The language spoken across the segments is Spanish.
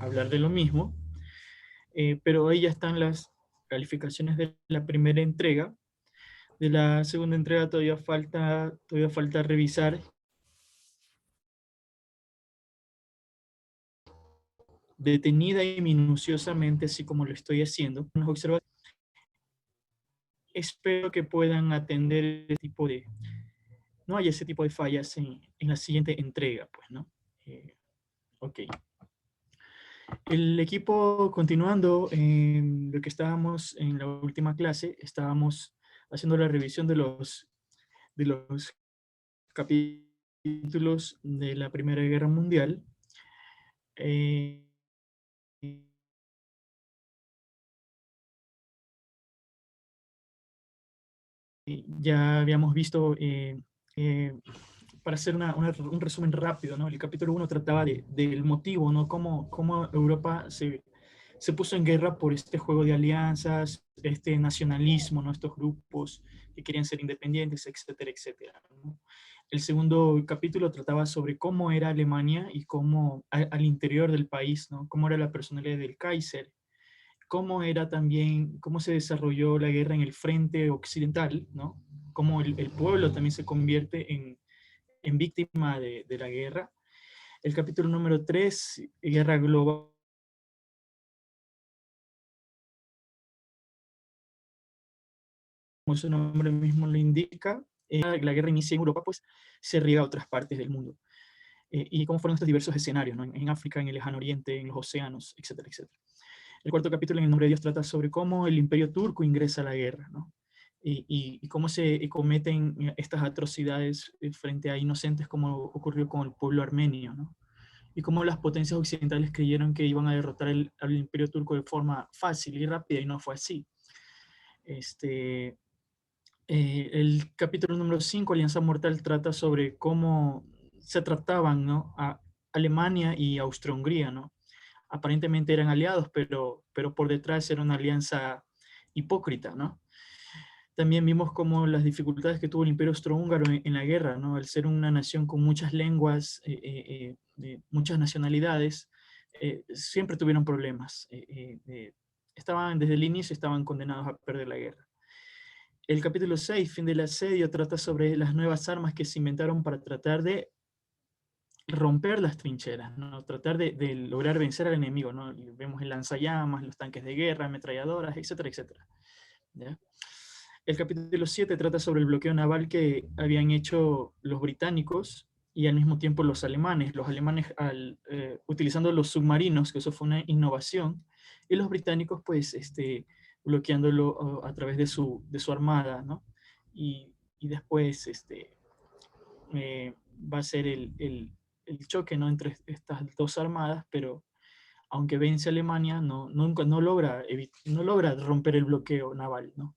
hablar de lo mismo, pero ahí ya están las calificaciones de la primera entrega. De la segunda entrega todavía falta revisar detenida y minuciosamente, así como lo estoy haciendo. Espero que puedan atender ese tipo de, no haya ese tipo de fallas en la siguiente entrega, pues, ¿no? Ok. El equipo, continuando en lo que estábamos en la última clase, estábamos haciendo la revisión de los capítulos de la Primera Guerra Mundial. Eh, ya habíamos visto, para hacer un resumen rápido, ¿no? El capítulo 1 trataba del motivo, ¿no? Cómo Europa se puso en guerra por este juego de alianzas, este nacionalismo, ¿no? Estos grupos que querían ser independientes, etcétera, etcétera, ¿no? El segundo capítulo trataba sobre cómo era Alemania y cómo al interior del país, ¿no? Cómo era la personalidad del Kaiser, cómo era también, cómo se desarrolló la guerra en el frente occidental, ¿no? Cómo el pueblo también se convierte en víctima de la guerra. El capítulo número 3, Guerra Global, como su nombre mismo lo indica, la guerra inicia en Europa, pues se riega a otras partes del mundo. Y cómo fueron estos diversos escenarios, ¿no? En África, en el Lejano Oriente, en los océanos, etcétera, etcétera. El cuarto capítulo, en el nombre de Dios, trata sobre cómo el imperio turco ingresa a la guerra, ¿no? Y cómo se cometen estas atrocidades frente a inocentes, como ocurrió con el pueblo armenio, ¿no? Y cómo las potencias occidentales creyeron que iban a derrotar al imperio turco de forma fácil y rápida, y no fue así. Este, el capítulo número 5, Alianza Mortal, trata sobre cómo se trataban, ¿no? A Alemania y Austria-Hungría, ¿no? Aparentemente eran aliados, pero por detrás era una alianza hipócrita, ¿no? También vimos como las dificultades que tuvo el Imperio Austrohúngaro en la guerra, ¿no? Al ser una nación con muchas lenguas, muchas nacionalidades, siempre tuvieron problemas. Estaban desde el inicio estaban condenados a perder la guerra. El capítulo 6, Fin del asedio, trata sobre las nuevas armas que se inventaron para tratar de romper las trincheras, ¿no? Tratar de lograr vencer al enemigo, ¿no? Vemos el lanzallamas, los tanques de guerra, ametralladoras, etcétera, etcétera. ¿Ya? El capítulo 7 trata sobre el bloqueo naval que habían hecho los británicos y al mismo tiempo los alemanes. Los alemanes utilizando los submarinos, que eso fue una innovación, y los británicos pues bloqueándolo a través de su armada, ¿no? Y después va a ser el choque, ¿no? Entre estas dos armadas, pero aunque vence a Alemania, nunca, no logra romper el bloqueo naval, ¿no?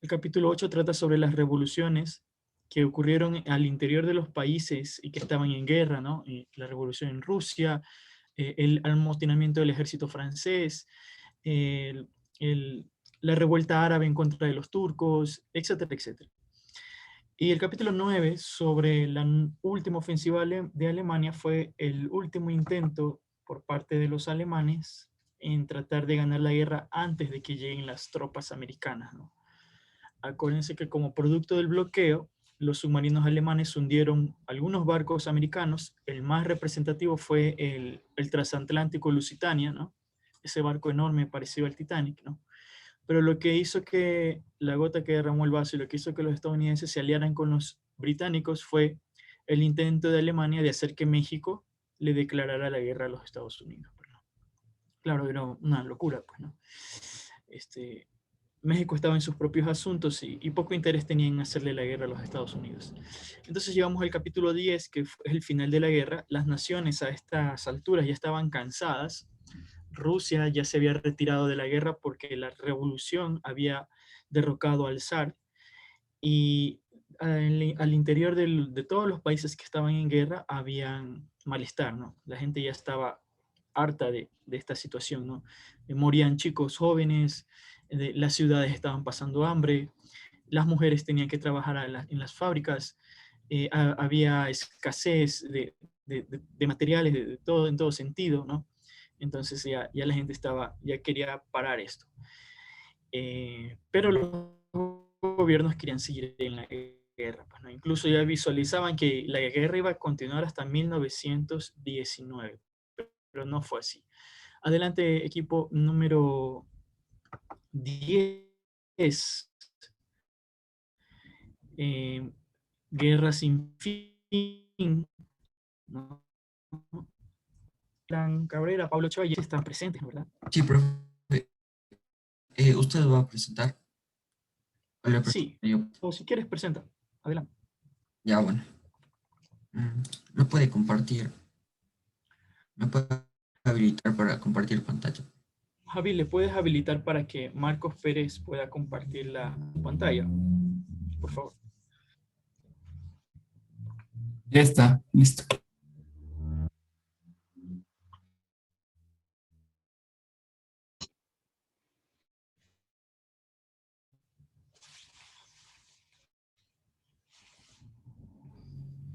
El capítulo 8 trata sobre las revoluciones que ocurrieron al interior de los países y que estaban en guerra, ¿no? La revolución en Rusia, el amotinamiento del ejército francés, el- el- la revuelta árabe en contra de los turcos, etcétera, etcétera. Y el capítulo 9 sobre la última ofensiva de Alemania fue el último intento por parte de los alemanes en tratar de ganar la guerra antes de que lleguen las tropas americanas, ¿no? Acuérdense que como producto del bloqueo, los submarinos alemanes hundieron algunos barcos americanos. El más representativo fue el transatlántico Lusitania, ¿no? Ese barco enorme parecido al Titanic, ¿no? Pero lo que hizo que la gota que derramó el vaso y lo que hizo que los estadounidenses se aliaran con los británicos fue el intento de Alemania de hacer que México le declarara la guerra a los Estados Unidos, pues, ¿no? Claro, era una locura, pues, ¿no? Este, México estaba en sus propios asuntos y poco interés tenía en hacerle la guerra a los Estados Unidos. Entonces llegamos al capítulo 10, que es el final de la guerra. Las naciones a estas alturas ya estaban cansadas. Rusia ya se había retirado de la guerra porque la revolución había derrocado al zar y al interior de todos los países que estaban en guerra habían malestar, ¿no? La gente ya estaba harta de esta situación, ¿no? Morían chicos jóvenes, las ciudades estaban pasando hambre, las mujeres tenían que trabajar en las fábricas, había escasez de materiales en todo sentido, ¿no? Entonces ya la gente ya quería parar esto. Pero los gobiernos querían seguir en la guerra, pues, ¿no? Incluso ya visualizaban que la guerra iba a continuar hasta 1919, pero no fue así. Adelante, equipo número 10. eh, Guerra sin fin, ¿no? Plan Cabrera, Pablo Ochoa ya están presentes, ¿verdad? Sí, profe. ¿Usted va a presentar? ¿O le presento Sí, yo? o si quieres, presenta. Adelante. Ya, bueno. ¿Me puede compartir? ¿Me puede habilitar para compartir pantalla? Javi, ¿le puedes habilitar para que Marcos Pérez pueda compartir la pantalla? Por favor. Ya está, listo.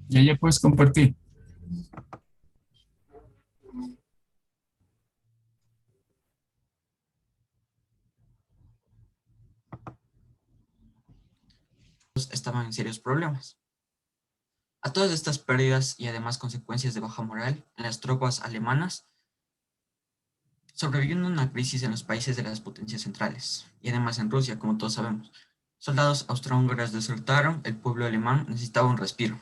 Ya puedes compartir. Estaban en serios problemas. A todas estas pérdidas y además consecuencias de baja moral en las tropas alemanas, sobreviviendo una crisis en los países de las potencias centrales y además en Rusia, como todos sabemos. Soldados austrohúngaros desertaron, el pueblo alemán necesitaba un respiro,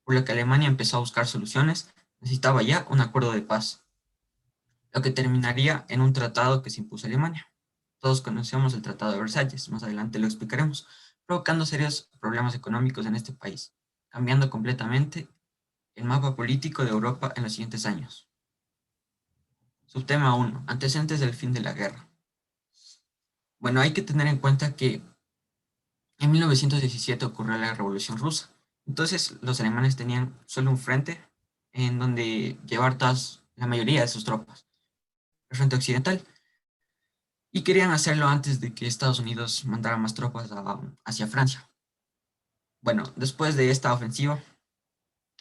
por lo que Alemania empezó a buscar soluciones, necesitaba ya un acuerdo de paz, lo que terminaría en un tratado que se impuso a Alemania. Todos conocemos el Tratado de Versalles, más adelante lo explicaremos, provocando serios problemas económicos en este país, cambiando completamente el mapa político de Europa en los siguientes años. Subtema 1. Antecedentes del fin de la guerra. Bueno, hay que tener en cuenta que en 1917 ocurrió la Revolución Rusa. Entonces, los alemanes tenían solo un frente en donde llevar la mayoría de sus tropas, el frente occidental, y querían hacerlo antes de que Estados Unidos mandara más tropas hacia Francia. Bueno, después de esta ofensiva,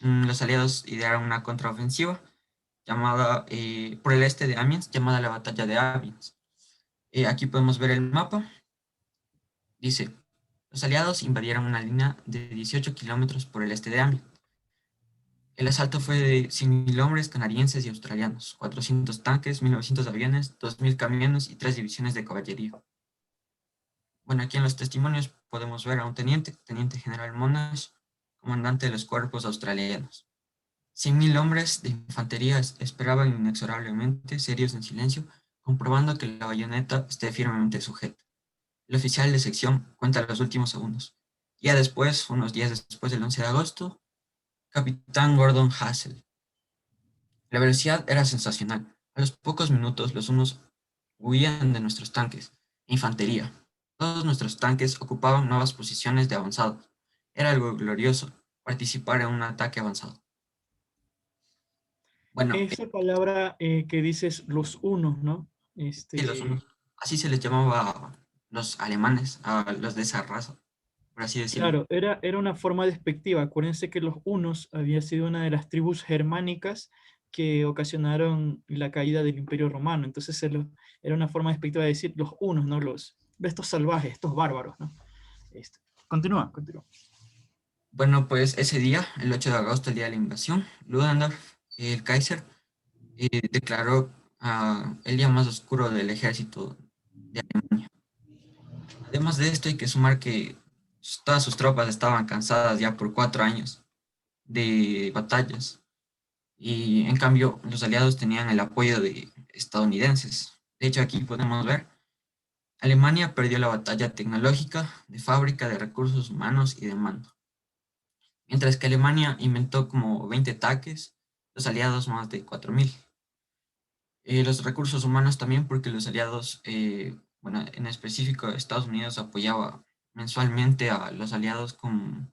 los aliados idearon una contraofensiva llamada por el este de Amiens, llamada la Batalla de Amiens. Aquí podemos ver el mapa. Dice, los aliados invadieron una línea de 18 kilómetros por el este de Amiens. El asalto fue de 100.000 hombres canadienses y australianos, 400 tanques, 1.900 aviones, 2.000 camiones y 3 divisiones de caballería. Bueno, aquí en los testimonios podemos ver a un teniente general Monash, comandante de los cuerpos australianos. 100.000 hombres de infantería esperaban inexorablemente, serios en silencio, comprobando que la bayoneta esté firmemente sujeta. El oficial de sección cuenta los últimos segundos. Ya después, unos días después del 11 de agosto, capitán Gordon Hassel. La velocidad era sensacional. A los pocos minutos los unos huían de nuestros tanques e infantería. Todos nuestros tanques ocupaban nuevas posiciones de avanzados. Era algo glorioso participar en un ataque avanzado. Bueno, Esa palabra que dices, los unos, ¿no? sí, los unos, así se les llamaba a los alemanes, a los de esa raza, por así decirlo. Claro, era una forma despectiva. Acuérdense que los hunos había sido una de las tribus germánicas que ocasionaron la caída del Imperio Romano. Entonces era una forma despectiva de decir los hunos, ¿no? Estos salvajes, estos bárbaros, ¿no? Este, continúa, continúa. Bueno, pues ese día, el 8 de agosto, el día de la invasión, Ludendorff, el Kaiser, declaró el día más oscuro del ejército de Alemania. Además de esto, hay que sumar que todas sus tropas estaban cansadas ya por 4 años de batallas y en cambio los aliados tenían el apoyo de estadounidenses. De hecho, aquí podemos ver, Alemania perdió la batalla tecnológica, de fábrica, de recursos humanos y de mando. Mientras que Alemania inventó como 20 ataques, los aliados más de 4.000. Los recursos humanos también porque los aliados, bueno, en específico Estados Unidos apoyaba mensualmente a los aliados con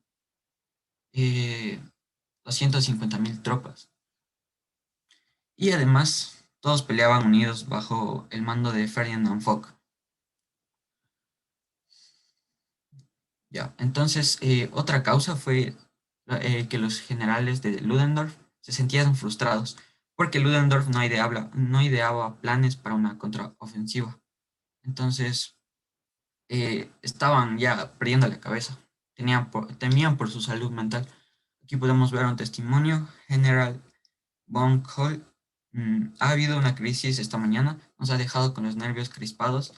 250.000 tropas. Y además, todos peleaban unidos bajo el mando de Ferdinand Foch. Ya, entonces, otra causa fue que los generales de Ludendorff se sentían frustrados porque Ludendorff no ideaba planes para una contraofensiva. Entonces, estaban ya perdiendo la cabeza, temían por su salud mental. Aquí podemos ver un testimonio, General von Kohl. Ha habido una crisis esta mañana, nos ha dejado con los nervios crispados.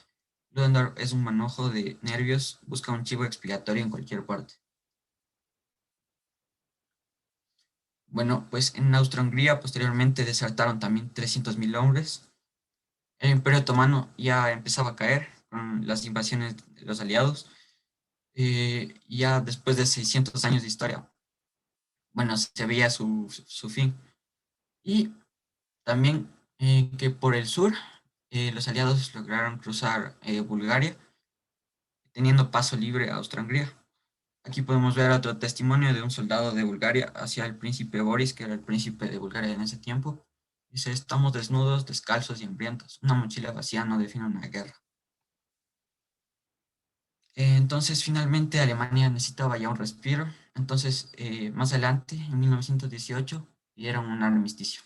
Ludendorff es un manojo de nervios, busca un chivo expiatorio en cualquier parte. Bueno, pues en Austria-Hungría posteriormente desertaron también 300.000 hombres. El Imperio Otomano ya empezaba a caer con las invasiones de los aliados. Ya después de 600 años de historia, bueno, se veía su fin. Y también que por el sur los aliados lograron cruzar Bulgaria, teniendo paso libre a Austria-Hungría. Aquí podemos ver otro testimonio de un soldado de Bulgaria hacia el príncipe Boris, que era el príncipe de Bulgaria en ese tiempo. Dice: estamos desnudos, descalzos y hambrientos. Una mochila vacía no define una guerra. Entonces, finalmente, Alemania necesitaba ya un respiro. Entonces, más adelante, en 1918, dieron un armisticio.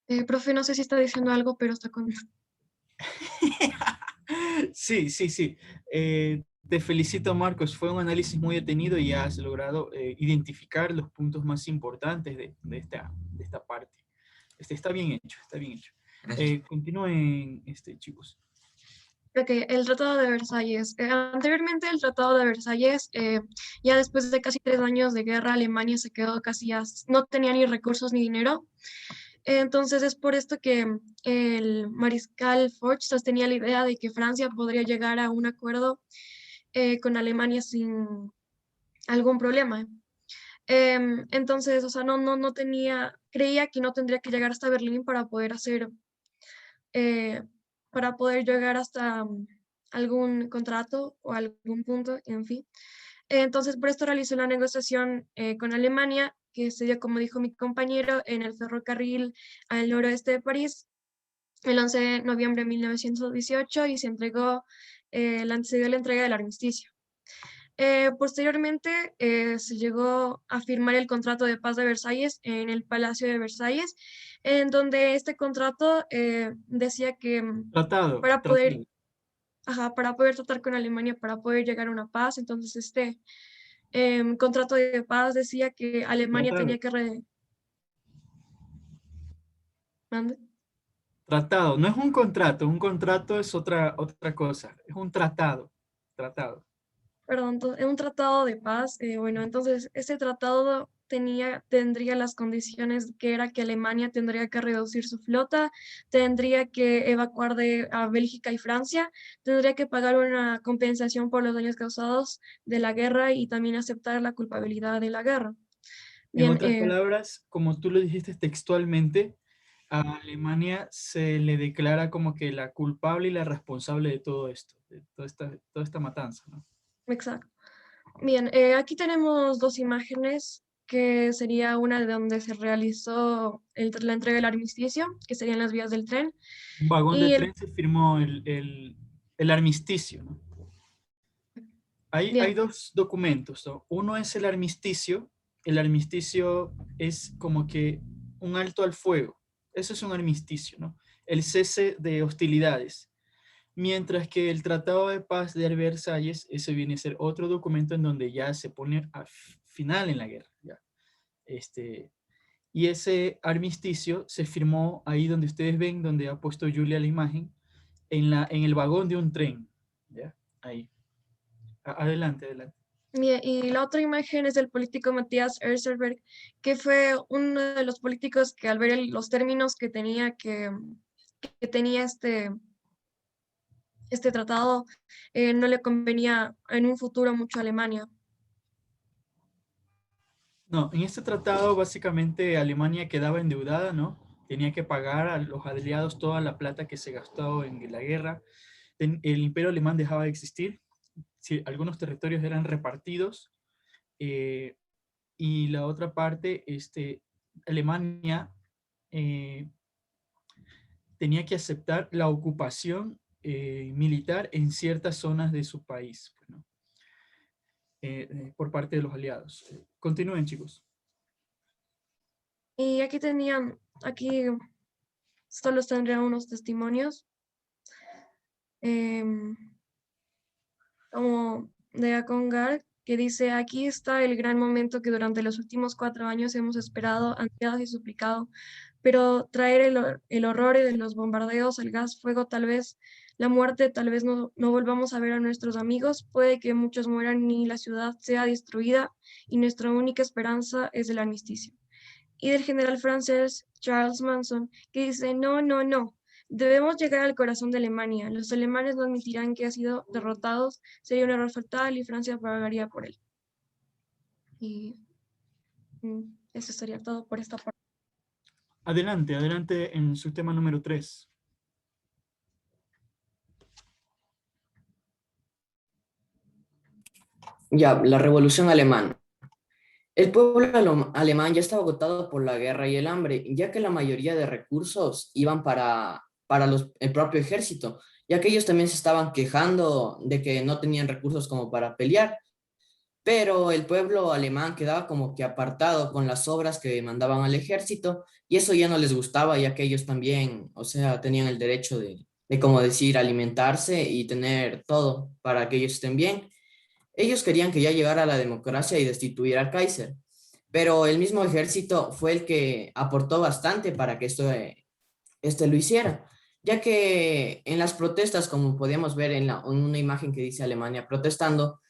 Bien, profe, no sé si está diciendo algo, pero está con... Sí, sí, sí. Te felicito, Marcos. Fue un análisis muy detenido y has logrado identificar los puntos más importantes de esta parte. Está bien hecho, está bien hecho. Gracias. Continúen, chicos. Ok, el Tratado de Versalles. Anteriormente el Tratado de Versalles, ya después de casi 3 años de guerra, Alemania se quedó casi ya, no tenía ni recursos ni dinero. Entonces es por esto que el mariscal Foch sostenía la idea de que Francia podría llegar a un acuerdo con Alemania sin algún problema. Entonces, o sea, no tenía, creía que no tendría que llegar hasta Berlín para poder hacer, eh, para poder llegar hasta algún contrato o algún punto, en fin. Entonces, por esto realizó la negociación con Alemania, que se dio, como dijo mi compañero, en el ferrocarril al noroeste de París, el 11 de noviembre de 1918, y se entregó, se dio la entrega del armisticio. Posteriormente se llegó a firmar el contrato de paz de Versalles en el Palacio de Versalles, en donde este contrato decía que Tratado, para poder, tratado, para poder tratar con Alemania, para poder llegar a una paz, entonces este contrato de paz decía que Alemania tratado. tenía que... ¿Mande? Tratado. No es un contrato es otra cosa. Es un tratado. Tratado. Perdón, un tratado de paz. Bueno, entonces este tratado tendría las condiciones que era que Alemania tendría que reducir su flota, tendría que evacuar a Bélgica y Francia, tendría que pagar una compensación por los daños causados de la guerra y también aceptar la culpabilidad de la guerra. En Bien, otras palabras, como tú lo dijiste textualmente, a Alemania se le declara como que la culpable y la responsable de todo esto, de toda esta matanza, ¿no? exacto. Bien, aquí tenemos dos imágenes, que sería una de donde se realizó la entrega del armisticio, que serían las vías del tren, Un vagón de y tren se firmó el armisticio, ¿no? Hay bien, dos documentos, ¿no? Uno es el armisticio. El armisticio es como que un alto al fuego. Eso es un armisticio, ¿no? El cese de hostilidades. Mientras que el Tratado de Paz de Versalles, ese viene a ser otro documento en donde ya se pone a final en la guerra. ¿Ya? Y ese armisticio se firmó ahí donde ustedes ven, donde ha puesto Julia la imagen, en el vagón de un tren. ¿Ya? Ahí. Adelante, adelante. bien. Y la otra imagen es del político Matthias Erzberg, que fue uno de los políticos que al ver los términos que tenía este tratado, no le convenía en un futuro mucho a Alemania. No, en este tratado básicamente Alemania quedaba endeudada, ¿no? Tenía que pagar a los aliados toda la plata que se gastó en la guerra. El imperio alemán dejaba de existir. Sí, algunos territorios eran repartidos. Y la otra parte, Alemania tenía que aceptar la ocupación militar en ciertas zonas de su país, pues, ¿no? Por parte de los aliados. Continúen, chicos. Y aquí solo tendría unos testimonios, como de Acongar, que dice: aquí está el gran momento que durante los últimos 4 años hemos esperado, ansiado y suplicado, pero traer el horror de los bombardeos, el gas, fuego, tal vez la muerte, tal vez no volvamos a ver a nuestros amigos, puede que muchos mueran y la ciudad sea destruida, y nuestra única esperanza es el armisticio. Y del general francés Charles Manson, que dice: no, no, no, debemos llegar al corazón de Alemania. Los alemanes no admitirán que ha sido derrotados, sería un error fatal y Francia pagaría por él. Y eso sería todo por esta parte. Adelante, adelante en su tema número 3. Ya, la Revolución Alemana. El pueblo alemán ya estaba agotado por la guerra y el hambre, ya que la mayoría de recursos iban para el propio ejército, ya que ellos también se estaban quejando de que no tenían recursos como para pelear, pero el pueblo alemán quedaba como que apartado con las obras que mandaban al ejército, y eso ya no les gustaba, ya que ellos también, o sea, tenían el derecho de como decir, alimentarse y tener todo para que ellos estén bien. Ellos querían que ya llegara la democracia y destituir al Kaiser, pero el mismo ejército fue el que aportó bastante para que este lo hiciera, ya que en las protestas, como podíamos ver en una imagen que dice Alemania protestando,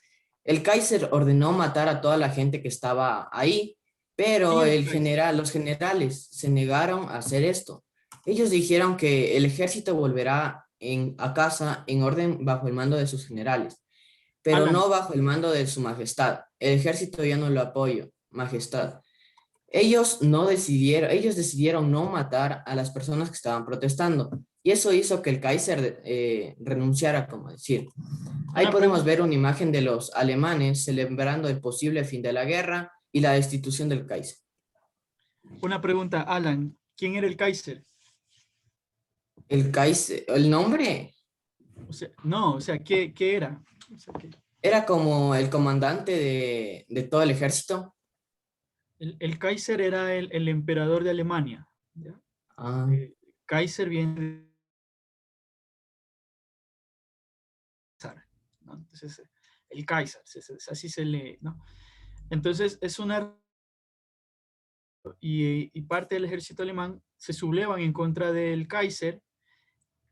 el Kaiser ordenó matar a toda la gente que estaba ahí, pero ¿Quién era el Kaiser? los generales se negaron a hacer esto. Ellos dijeron que el ejército volverá a casa en orden bajo el mando de sus generales, pero Alan, no bajo el mando de su majestad. El ejército ya no lo apoyo, majestad. Ellos decidieron no matar a las personas que estaban protestando, y eso hizo que el Kaiser renunciara, como decir. Ahí una podemos pregunta, ver una imagen de los alemanes celebrando el posible fin de la guerra y la destitución del Kaiser. Alan. ¿Quién era el Kaiser? El Kaiser, el nombre O sea, no, o sea, ¿qué era? O sea, era como el comandante de todo el ejército. el Kaiser era el emperador de Alemania, ¿ya? Ah, Kaiser viene de César, ¿no? Entonces, el Kaiser, así se lee, ¿no? Entonces, es una... Y parte del ejército alemán se sublevan en contra del Kaiser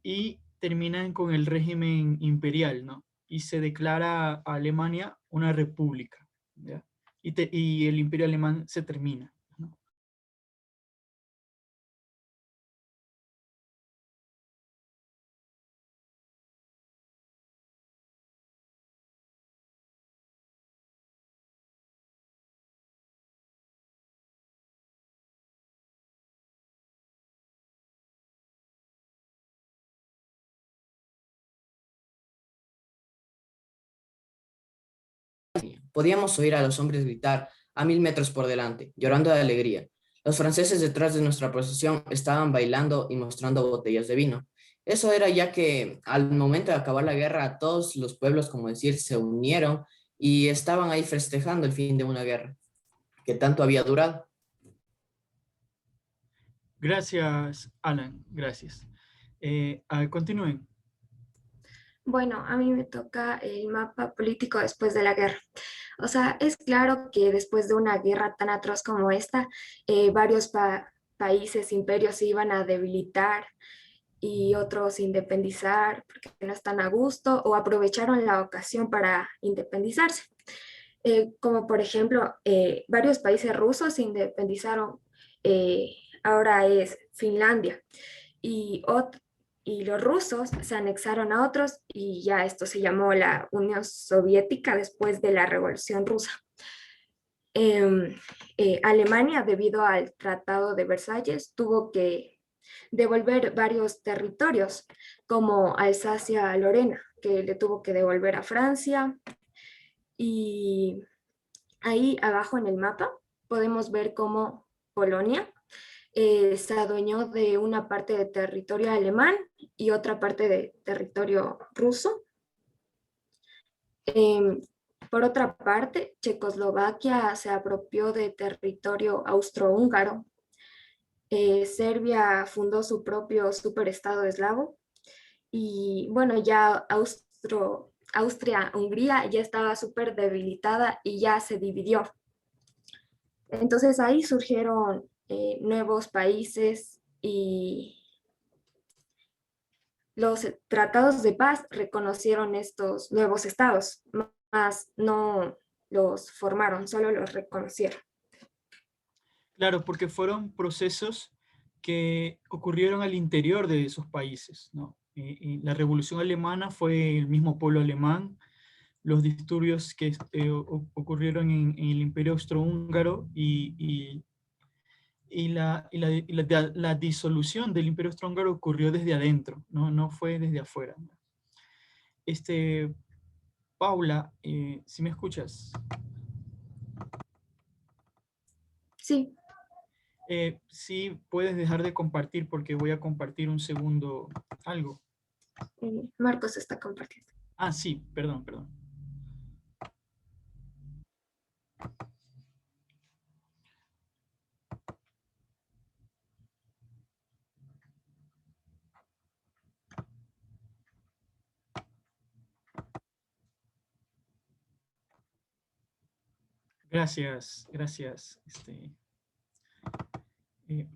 y terminan con el régimen imperial, ¿no? Y se declara a Alemania una república, ¿ya? Y el imperio alemán se termina, ¿no? podíamos oír a los hombres gritar a 1000 metros por delante, llorando de alegría. Los franceses detrás de nuestra procesión estaban bailando y mostrando botellas de vino. Eso era ya que al momento de acabar la guerra, todos los pueblos, como decir, se unieron y estaban ahí festejando el fin de una guerra que tanto había durado. Gracias, Alan, gracias. Continúen. Bueno, a mí me toca el mapa político después de la guerra. O sea, es claro que después de una guerra tan atroz como esta, varios países, imperios se iban a debilitar y otros independizar porque no están a gusto o aprovecharon la ocasión para independizarse. Como por ejemplo, varios países rusos se independizaron, ahora es Finlandia, y, y los rusos se anexaron a otros y ya esto se llamó la Unión Soviética después de la Revolución Rusa. Alemania, debido al Tratado de Versalles, tuvo que devolver varios territorios, como Alsacia-Lorena, que le tuvo que devolver a Francia. Y ahí abajo en el mapa podemos ver cómo Polonia se adueñó de una parte de territorio alemán y otra parte de territorio ruso. Em, por otra parte, Checoslovaquia se apropió de territorio austrohúngaro. Serbia fundó su propio superestado eslavo y bueno, ya Austria-Hungría ya estaba súper debilitada y ya se dividió. Entonces ahí surgieron nuevos países y los tratados de paz reconocieron estos nuevos estados, más no los formaron, solo los reconocieron. Claro, porque fueron procesos que ocurrieron al interior de esos países, ¿no? Y la Revolución Alemana fue el mismo pueblo alemán, los disturbios que ocurrieron en el Imperio Austrohúngaro la disolución del Imperio Austrohúngaro ocurrió desde adentro, ¿no? No fue desde afuera. Paula, si me escuchas. Sí. Sí, puedes dejar de compartir porque voy a compartir un segundo algo. Marcos está compartiendo. Ah, sí, perdón. Gracias,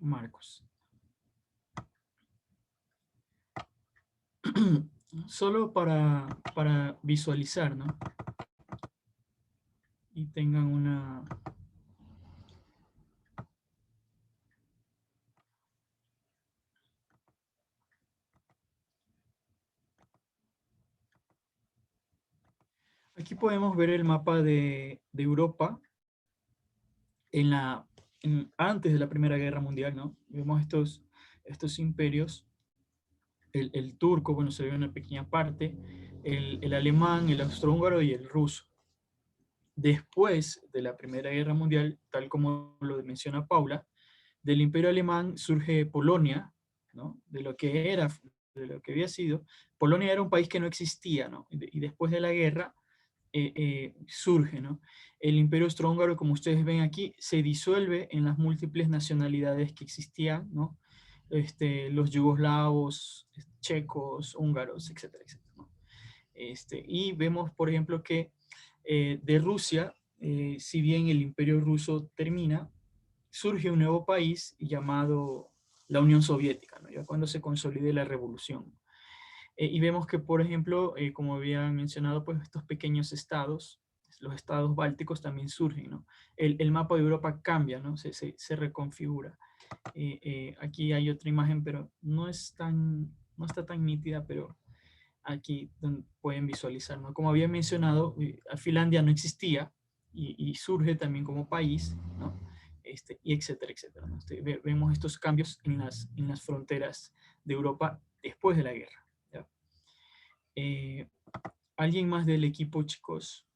Marcos. Solo para visualizar, ¿no? Y tengan una... Aquí podemos ver el mapa de Europa antes de la Primera Guerra Mundial, ¿no? Vemos estos imperios. El turco, bueno, se ve una pequeña parte, el alemán, el austrohúngaro y el ruso. Después de la Primera Guerra Mundial, tal como lo menciona Paula, del Imperio Alemán surge Polonia, ¿no? De lo que había sido. Polonia era un país que no existía, ¿no? Y después de la guerra surge, ¿no? El Imperio Austrohúngaro, como ustedes ven aquí, se disuelve en las múltiples nacionalidades que existían, ¿no? Los yugoslavos, checos, húngaros, etcétera, etcétera, ¿no? Y vemos, por ejemplo, que de Rusia, si bien el Imperio Ruso termina, surge un nuevo país llamado la Unión Soviética, ¿no? Ya cuando se consolide la revolución. Y vemos que, por ejemplo, como había mencionado, pues estos pequeños estados, los estados bálticos también surgen, ¿no? El mapa de Europa cambia, ¿no? Se reconfigura. Aquí hay otra imagen, pero no está tan nítida, pero aquí pueden visualizar, ¿no? Como había mencionado, Finlandia no existía y surge también como país, ¿no? Y etcétera, etcétera, ¿no? Vemos estos cambios en las fronteras de Europa después de la guerra, ¿ya? ¿Alguien más del equipo, chicos?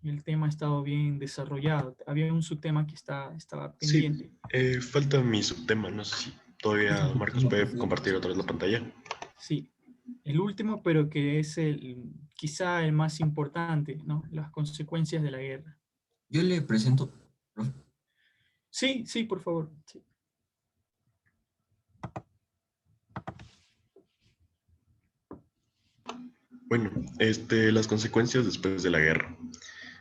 El tema ha estado bien desarrollado. Había un subtema que estaba pendiente. Sí, falta mi subtema. No sé si todavía Marcos puede compartir otra vez la pantalla. Sí, el último, pero que es quizá el más importante, ¿no? Las consecuencias de la guerra. Yo le presento, profe. Sí, por favor. Sí. Bueno, las consecuencias después de la guerra.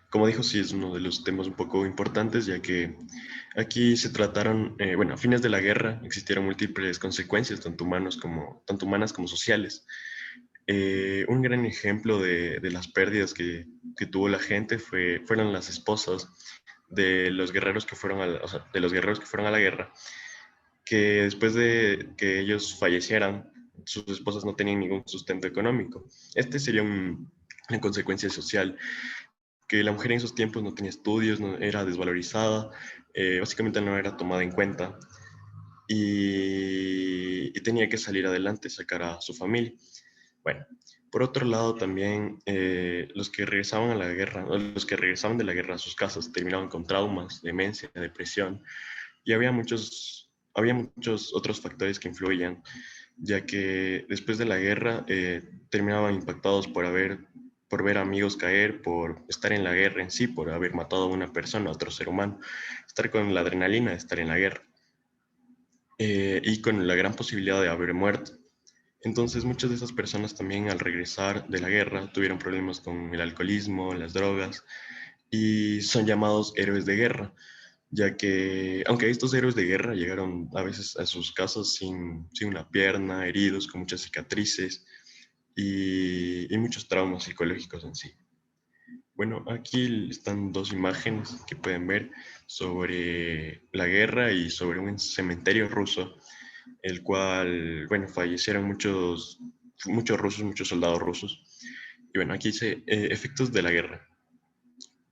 Como dijo, sí es uno de los temas un poco importantes, ya que aquí se trataron, a fines de la guerra existieron múltiples consecuencias, tanto humanas como sociales. Un gran ejemplo de las pérdidas que tuvo la gente fueron las esposas de los guerreros que fueron a la guerra, que después de que ellos fallecieran, sus esposas no tenían ningún sustento económico. Sería una consecuencia social, que la mujer en esos tiempos no tenía estudios, no, era desvalorizada, básicamente no era tomada en cuenta y tenía que salir adelante, sacar a su familia. Bueno, por otro lado también los que regresaban a la guerra, los que regresaban de la guerra a sus casas terminaban con traumas, demencia, depresión, y había muchos había muchos otros factores que influían, ya que después de la guerra terminaban impactados por ver amigos caer, por estar en la guerra en sí, por haber matado a una persona, a otro ser humano, estar con la adrenalina de estar en la guerra y con la gran posibilidad de haber muerto. Entonces muchas de esas personas también al regresar de la guerra tuvieron problemas con el alcoholismo, las drogas y son llamados héroes de guerra, ya que aunque estos héroes de guerra llegaron a veces a sus casas sin una pierna, heridos, con muchas cicatrices y muchos traumas psicológicos en sí. Bueno, aquí están dos imágenes que pueden ver sobre la guerra y sobre un cementerio ruso, el cual, bueno, fallecieron muchos rusos, muchos soldados rusos. Y bueno, aquí dice efectos de la guerra.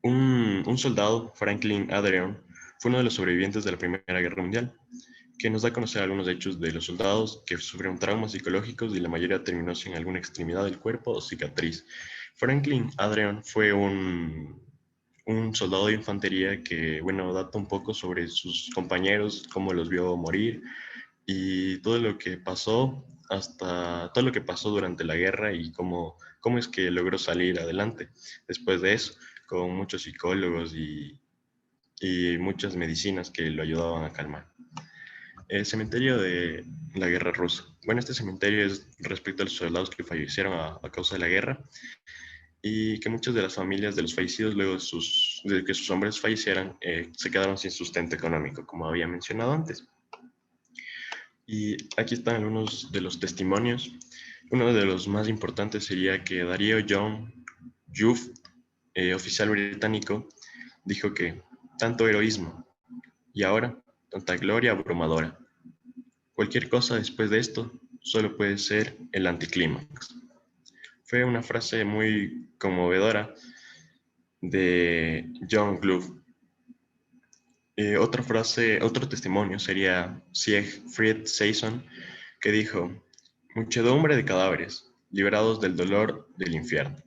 Un soldado, Franklin Adrian, fue uno de los sobrevivientes de la Primera Guerra Mundial, que nos da a conocer algunos hechos de los soldados que sufrieron traumas psicológicos y la mayoría terminó sin alguna extremidad del cuerpo o cicatriz. Franklin Adrian fue un soldado de infantería que, bueno, data un poco sobre sus compañeros, cómo los vio morir y todo lo que pasó todo lo que pasó durante la guerra y cómo es que logró salir adelante después de eso, con muchos psicólogos y muchas medicinas que lo ayudaban a calmar. El cementerio de la guerra rusa. Bueno, este cementerio es respecto a los soldados que fallecieron a causa de la guerra y que muchas de las familias de los fallecidos, luego de que sus hombres fallecieran, se quedaron sin sustento económico, como había mencionado antes. Y aquí están algunos de los testimonios. Uno de los más importantes sería que Darío John Juft, oficial británico, dijo que tanto heroísmo y ahora tanta gloria abrumadora. Cualquier cosa después de esto solo puede ser el anticlímax. Fue una frase muy conmovedora de John Glove. Otro testimonio sería Siegfried Sasson, que dijo: muchedumbre de cadáveres, liberados del dolor del infierno.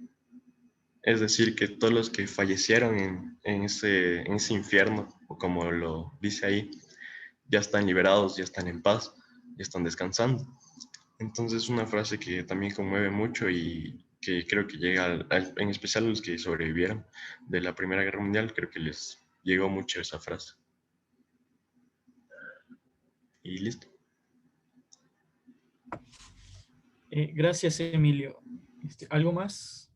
Es decir, que todos los que fallecieron en ese infierno, o como lo dice ahí, ya están liberados, ya están en paz, ya están descansando. Entonces es una frase que también conmueve mucho y que creo que llega, en especial a los que sobrevivieron de la Primera Guerra Mundial, creo que les llegó mucho esa frase. Y listo. Gracias, Emilio. ¿Algo más?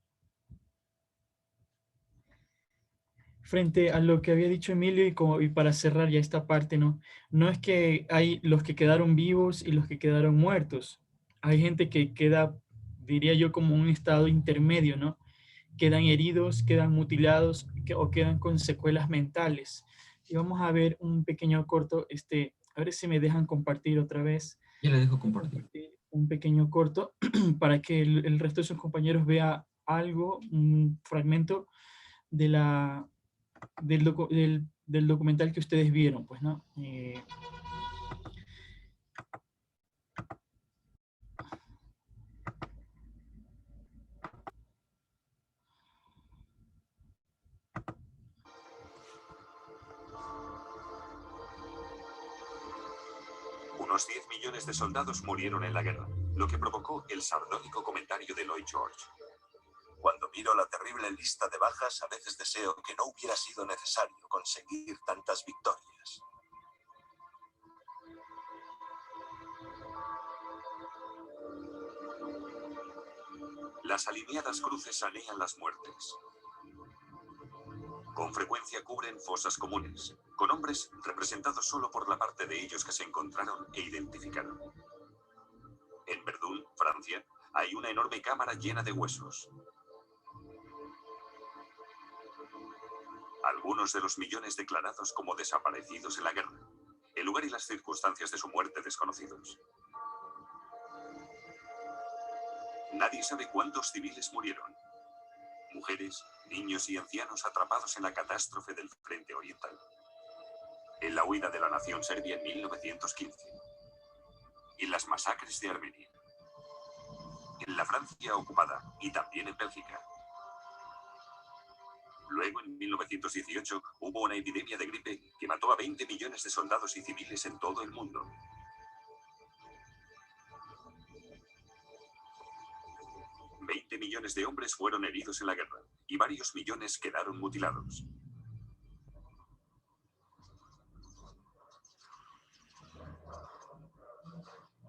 Frente a lo que había dicho Emilio y para cerrar ya esta parte, ¿no? No es que hay los que quedaron vivos y los que quedaron muertos. Hay gente que queda, diría yo, como un estado intermedio, ¿no? Quedan heridos, quedan mutilados o quedan con secuelas mentales. Y vamos a ver un pequeño corto, a ver si me dejan compartir otra vez. Yo le dejo compartir. Un pequeño corto para que el resto de sus compañeros vea algo, un fragmento de del documental que ustedes vieron, pues, ¿no? Unos 10 millones de soldados murieron en la guerra, lo que provocó el sardónico comentario de Lloyd George. Cuando miro la terrible lista de bajas, a veces deseo que no hubiera sido necesario conseguir tantas victorias. Las alineadas cruces sanean las muertes. Con frecuencia cubren fosas comunes, con hombres representados solo por la parte de ellos que se encontraron e identificaron. En Verdún, Francia, hay una enorme cámara llena de huesos. Algunos de los millones declarados como desaparecidos en la guerra. El lugar y las circunstancias de su muerte desconocidos. Nadie sabe cuántos civiles murieron. Mujeres, niños y ancianos atrapados en la catástrofe del Frente Oriental. En la huida de la nación serbia en 1915. En las masacres de Armenia. En la Francia ocupada y también en Bélgica. Luego, en 1918, hubo una epidemia de gripe que mató a 20 millones de soldados y civiles en todo el mundo. $20 millones de hombres fueron heridos en la guerra y varios millones quedaron mutilados.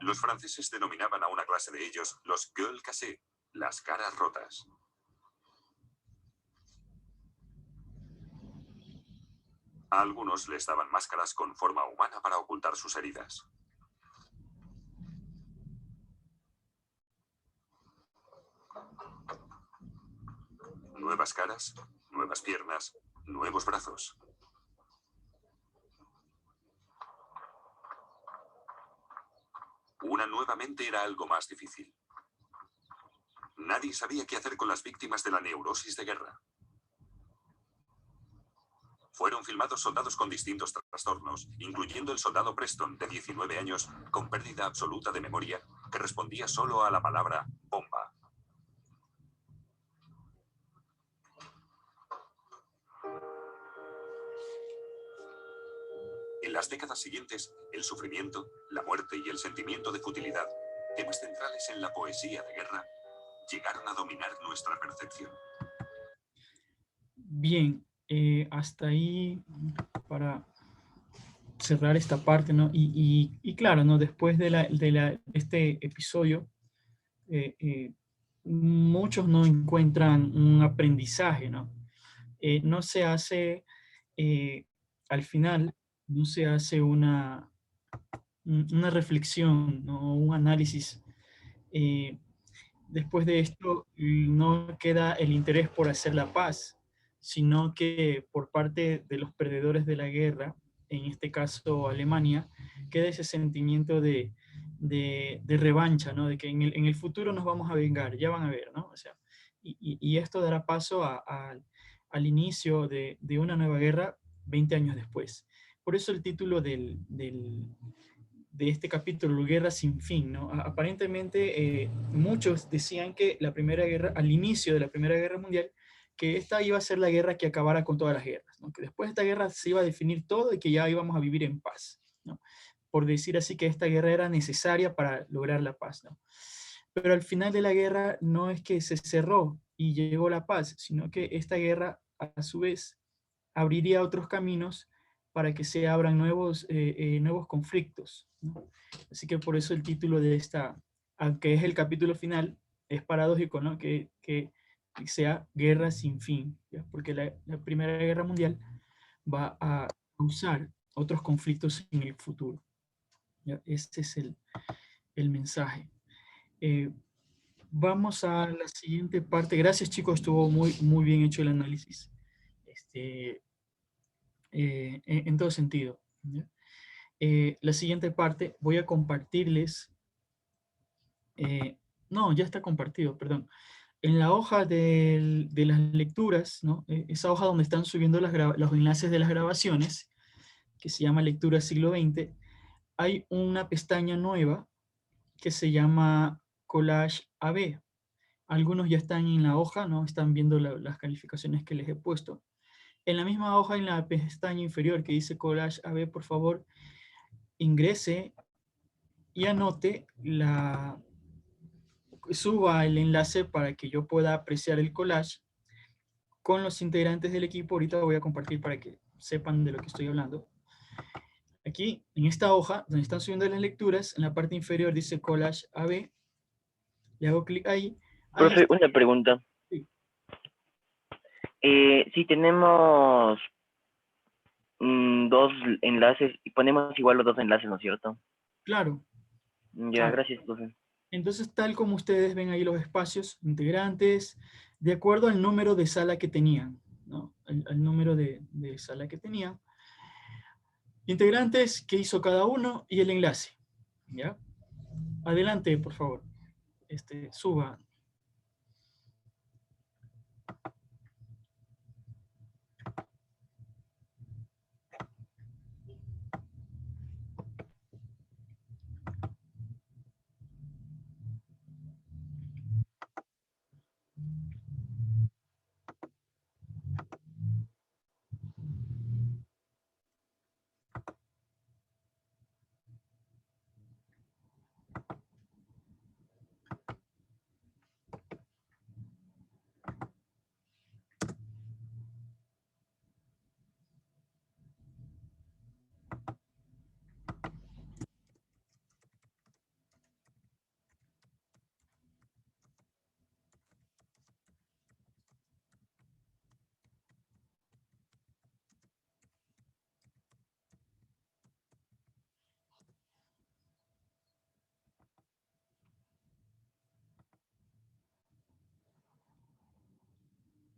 Los franceses denominaban a una clase de ellos los gueules cassées, las caras rotas. A algunos les daban máscaras con forma humana para ocultar sus heridas. Nuevas caras, nuevas piernas, nuevos brazos. Una nueva mente era algo más difícil. Nadie sabía qué hacer con las víctimas de la neurosis de guerra. Fueron filmados soldados con distintos trastornos, incluyendo el soldado Preston, de 19 años, con pérdida absoluta de memoria, que respondía solo a la palabra bomba. En las décadas siguientes, el sufrimiento, la muerte y el sentimiento de futilidad, temas centrales en la poesía de guerra, llegaron a dominar nuestra percepción. Bien, hasta ahí para cerrar esta parte, ¿no? Y claro, ¿no? Después de este episodio, muchos no encuentran un aprendizaje, ¿no? No se hace, al final, no se hace una reflexión, ¿no? Un análisis. Después de esto, no queda el interés por hacer la paz, sino que por parte de los perdedores de la guerra, en este caso Alemania, queda ese sentimiento de revancha, ¿no? De que en el futuro nos vamos a vengar, ya van a ver, ¿no? O sea, y esto dará paso al inicio de una nueva guerra 20 años después. Por eso el título de este capítulo, Guerra sin fin, ¿no? Aparentemente, muchos decían que la Primera Guerra, al inicio de la Primera Guerra Mundial, que esta iba a ser la guerra que acabara con todas las guerras, ¿no? Que después de esta guerra se iba a definir todo y que ya íbamos a vivir en paz, ¿no? Por decir así que esta guerra era necesaria para lograr la paz, ¿no? Pero al final de la guerra no es que se cerró y llegó la paz, sino que esta guerra, a su vez, abriría otros caminos para que se abran nuevos conflictos, ¿no? Así que por eso el título de esta, aunque es el capítulo final, es paradójico, ¿no? Que sea Guerra sin fin, ¿ya? Porque la Primera Guerra Mundial va a causar otros conflictos en el futuro, ¿ya? Este es el mensaje. Vamos a la siguiente parte. Gracias, chicos, estuvo muy bien hecho el análisis. En todo sentido, ¿ya? La siguiente parte voy a compartirles, no, ya está compartido, perdón. En la hoja de las lecturas, ¿no? Esa hoja donde están subiendo los enlaces de las grabaciones, que se llama Lectura Siglo XX, hay una pestaña nueva que se llama Collage AB. Algunos ya están en la hoja, ¿no? Están viendo las calificaciones que les he puesto. En la misma hoja, en la pestaña inferior que dice Collage AB, por favor, ingrese y anote suba el enlace para que yo pueda apreciar el collage con los integrantes del equipo. Ahorita voy a compartir para que sepan de lo que estoy hablando. Aquí, en esta hoja, donde están subiendo las lecturas, en la parte inferior dice Collage AB. Le hago clic ahí. Profe, una pregunta. Sí. Si tenemos dos enlaces, y ponemos igual los dos enlaces, ¿no es cierto? Claro. Ya, Claro. gracias, profe. Entonces, tal como ustedes ven ahí los espacios integrantes, de acuerdo al número de sala que tenían, ¿no? Al número de sala que tenían. Integrantes, qué hizo cada uno y el enlace, ¿ya? Adelante, por favor. Suba.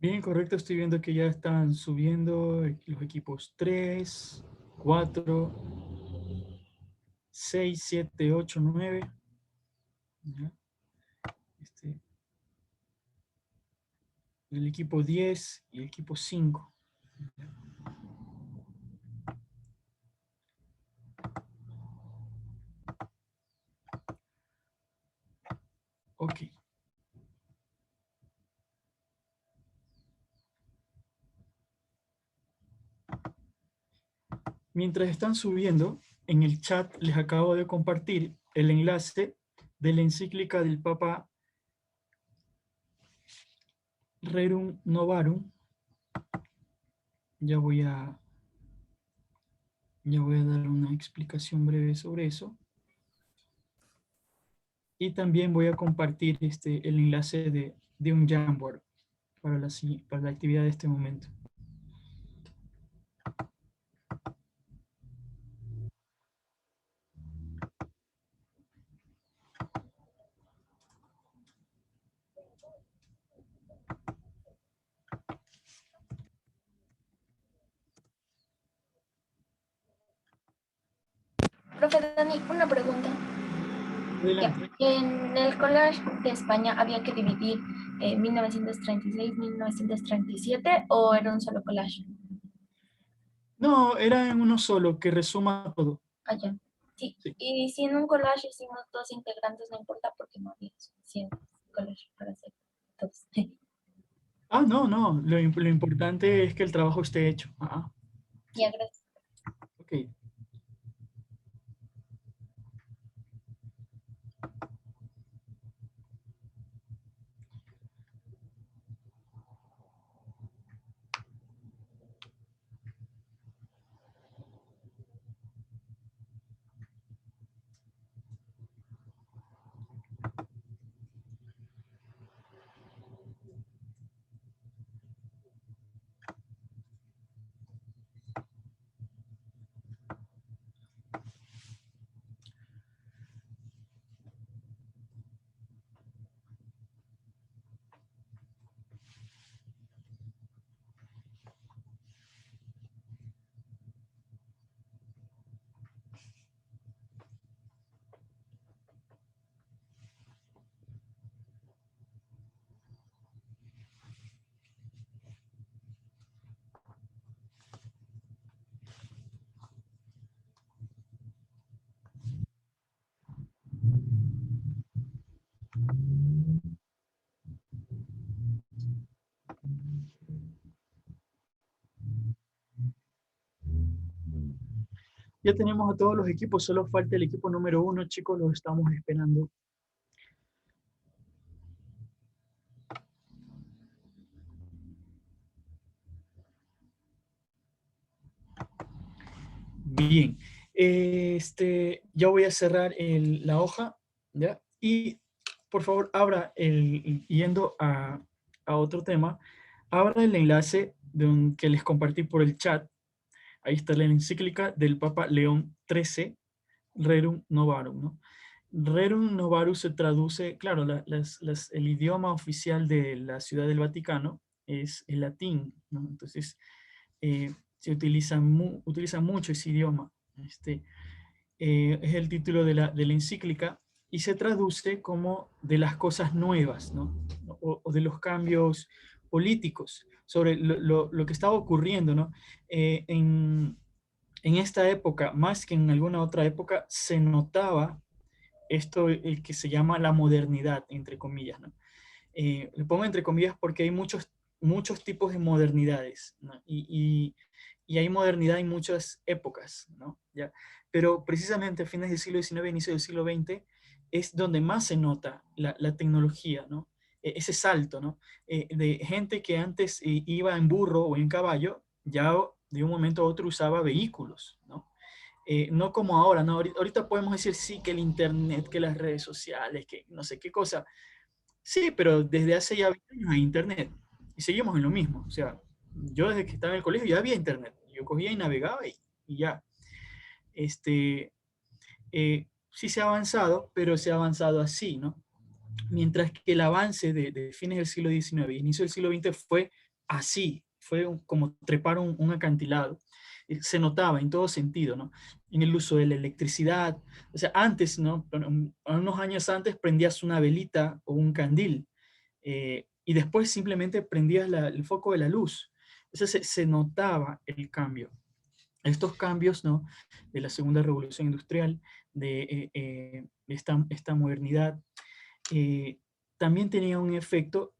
Bien, correcto. Estoy viendo que ya están subiendo los equipos 3, 4, 6, 7, 8, 9. ¿Ya? El equipo 10 y el equipo 5. Ok. Mientras están subiendo, en el chat les acabo de compartir el enlace de la encíclica del Papa Rerum Novarum. Ya voy a dar una explicación breve sobre eso. Y también voy a compartir el enlace de un Jamboard para la actividad de este momento. Profe Dani, una pregunta. Adelante. En el collage de España había que dividir 1936, 1937 o era un solo collage. No, era en uno solo que resuma todo. Allá. Sí. Sí. Y si en un collage hicimos dos integrantes, no importa porque no había suficientes collages para hacer todos. Ah, no. Lo importante es que el trabajo esté hecho. Ya, gracias. Ok. Ya tenemos a todos los equipos, solo falta el equipo número 1, chicos, los estamos esperando. Bien, ya voy a cerrar la hoja, ¿ya? Y por favor, abra yendo a otro tema, abra el enlace que les compartí por el chat. Ahí está la encíclica del Papa León XIII, Rerum Novarum, ¿no? Rerum Novarum se traduce, claro, el idioma oficial de la Ciudad del Vaticano es el latín, ¿no? Entonces, se utiliza mucho ese idioma. Es el título de la encíclica y se traduce como de las cosas nuevas, ¿no? O de los cambios políticos, sobre lo que estaba ocurriendo, ¿no? En esta época, más que en alguna otra época, se notaba esto el que se llama la modernidad, entre comillas, ¿no? Le pongo entre comillas porque hay muchos tipos de modernidades, ¿no? Y hay modernidad en muchas épocas, ¿no? ¿Ya? Pero precisamente a fines del siglo XIX, inicio del siglo XX, es donde más se nota la tecnología, ¿no? Ese salto, ¿no? De gente que antes iba en burro o en caballo, ya de un momento a otro usaba vehículos, ¿no? No como ahora, ¿no? Ahorita podemos decir sí que el internet, que las redes sociales, que no sé qué cosa. Sí, pero desde hace ya 20 años hay internet y seguimos en lo mismo. O sea, yo desde que estaba en el colegio ya había internet. Yo cogía y navegaba y ya. Sí se ha avanzado, pero se ha avanzado así, ¿no? Mientras que el avance de fines del siglo XIX y inicio del siglo XX fue así, fue como trepar un acantilado. Se notaba en todo sentido, ¿no? En el uso de la electricidad. O sea, antes, ¿no? Unos años antes prendías una velita o un candil, y después simplemente prendías el foco de la luz. Entonces se notaba el cambio. Estos cambios, ¿no? De la segunda revolución industrial, de esta modernidad, también tenía un efecto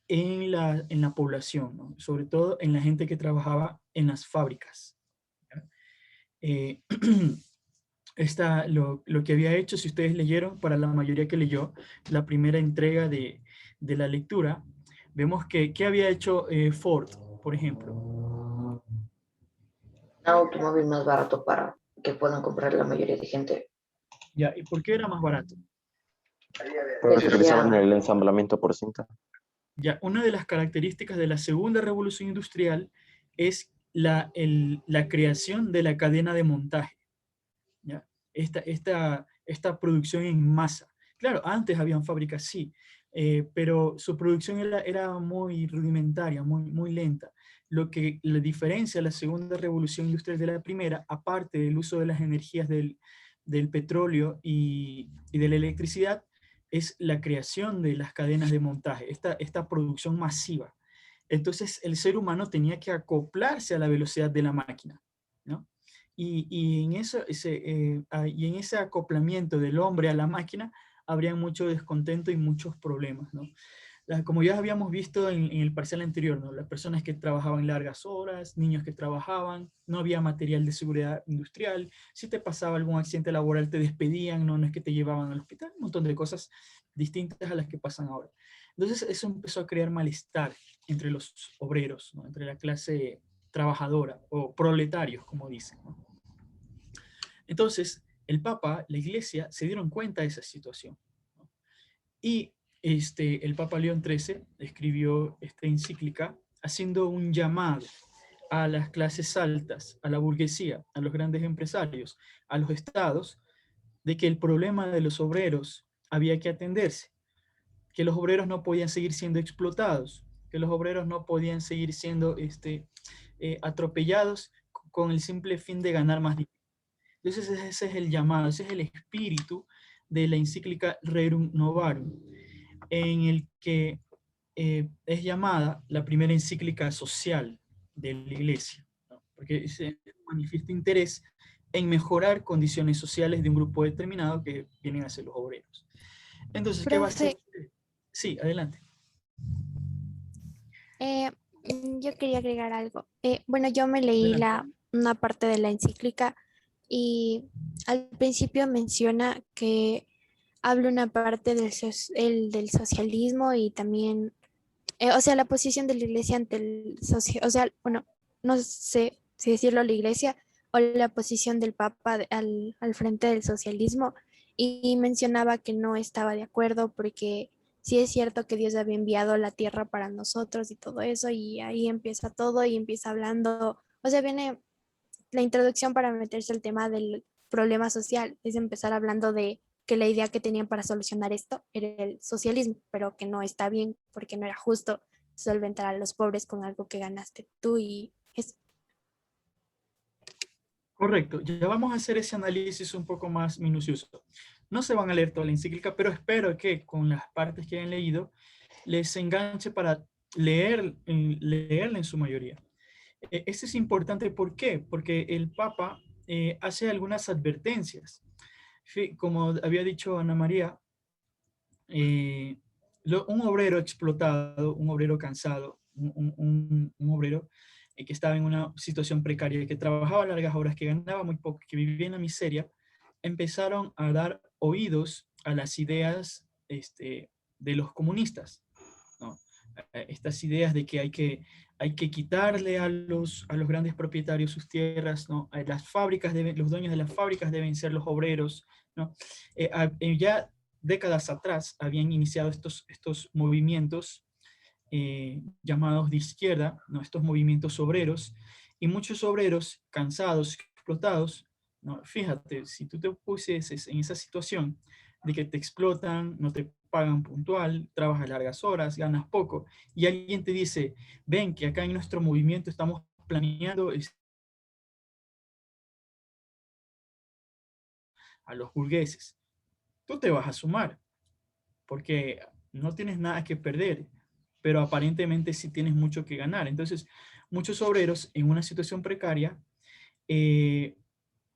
en la población, ¿no? Sobre todo en la gente que trabajaba en las fábricas. Eh, lo que había hecho, si ustedes leyeron, para la mayoría que leyó la primera entrega de la lectura, vemos que ¿qué había hecho Ford, por ejemplo? Un automóvil más barato para que puedan comprar la mayoría de gente. Ya, ¿y por qué era más barato? Porque realizaban el ensamblamiento por cinta. Ya, una de las características de la segunda revolución industrial es la creación de la cadena de montaje. ¿Ya? Esta producción en masa. Claro, antes habían fábricas, sí, pero su producción era muy rudimentaria, muy lenta. Lo que le diferencia a la segunda revolución industrial de la primera, aparte del uso de las energías del petróleo y de la electricidad, es la creación de las cadenas de montaje, esta producción masiva. Entonces el ser humano tenía que acoplarse a la velocidad de la máquina, ¿no? Y en ese acoplamiento del hombre a la máquina habría mucho descontento y muchos problemas, ¿no? Como ya habíamos visto en el parcial anterior, ¿no? Las personas que trabajaban largas horas, niños que trabajaban, no había material de seguridad industrial, si te pasaba algún accidente laboral te despedían, no es que te llevaban al hospital, un montón de cosas distintas a las que pasan ahora. Entonces eso empezó a crear malestar entre los obreros, ¿no? Entre la clase trabajadora o proletarios, como dicen, ¿no? Entonces, el Papa, la Iglesia, se dieron cuenta de esa situación, ¿no? Y el Papa León XIII escribió esta encíclica haciendo un llamado a las clases altas, a la burguesía, a los grandes empresarios, a los estados, de que el problema de los obreros había que atenderse, que los obreros no podían seguir siendo explotados, que los obreros no podían seguir siendo atropellados con el simple fin de ganar más dinero. Entonces ese es el llamado, ese es el espíritu de la encíclica Rerum Novarum, en el que es llamada la primera encíclica social de la Iglesia, ¿no? Porque se manifiesta interés en mejorar condiciones sociales de un grupo determinado que vienen a ser los obreros. Entonces, ¿qué va a hacer? Sí, adelante. Yo quería agregar algo. Bueno, yo me leí una parte de la encíclica y al principio menciona que habla una parte del socialismo y también, o sea, la posición de la iglesia ante el socialismo, o sea, bueno, no sé si decirlo la iglesia o la posición del Papa al frente del socialismo, y mencionaba que no estaba de acuerdo porque sí es cierto que Dios había enviado la tierra para nosotros y todo eso, y ahí empieza todo y empieza hablando, o sea, viene la introducción para meterse al tema del problema social, es empezar hablando de que la idea que tenían para solucionar esto era el socialismo, pero que no está bien porque no era justo solventar a los pobres con algo que ganaste tú y eso. Correcto, ya vamos a hacer ese análisis un poco más minucioso. No se van a leer toda la encíclica, pero espero que con las partes que hayan leído les enganche para leerla en su mayoría. Esto es importante, ¿por qué? Porque el Papa hace algunas advertencias. Como había dicho Ana María, un obrero explotado, un obrero cansado, un obrero que estaba en una situación precaria, que trabajaba largas horas, que ganaba muy poco, que vivía en la miseria, empezaron a dar oídos a las ideas de los comunistas, ¿no? Estas ideas de que hay que quitarle a los grandes propietarios sus tierras, ¿no? Las fábricas los dueños de las fábricas deben ser los obreros, ¿no? Ya décadas atrás habían iniciado estos movimientos llamados de izquierda, ¿no? Estos movimientos obreros, y muchos obreros cansados, explotados, ¿no? Fíjate, si tú te pusieses en esa situación de que te explotan, no te pagan puntual, trabajas largas horas, ganas poco, y alguien te dice, ven que acá en nuestro movimiento estamos planeando a los burgueses. Tú te vas a sumar, porque no tienes nada que perder, pero aparentemente sí tienes mucho que ganar. Entonces, muchos obreros en una situación precaria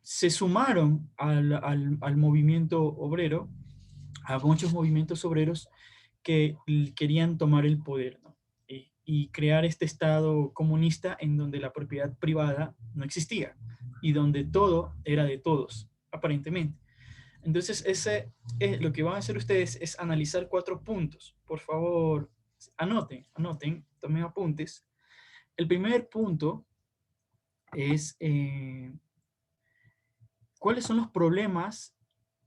se sumaron al movimiento obrero, a muchos movimientos obreros que querían tomar el poder, ¿no? Y crear este Estado comunista en donde la propiedad privada no existía y donde todo era de todos, aparentemente. Entonces, lo que van a hacer ustedes es analizar 4 puntos. Por favor, anoten, tomen apuntes. El primer punto es ¿cuáles son los problemas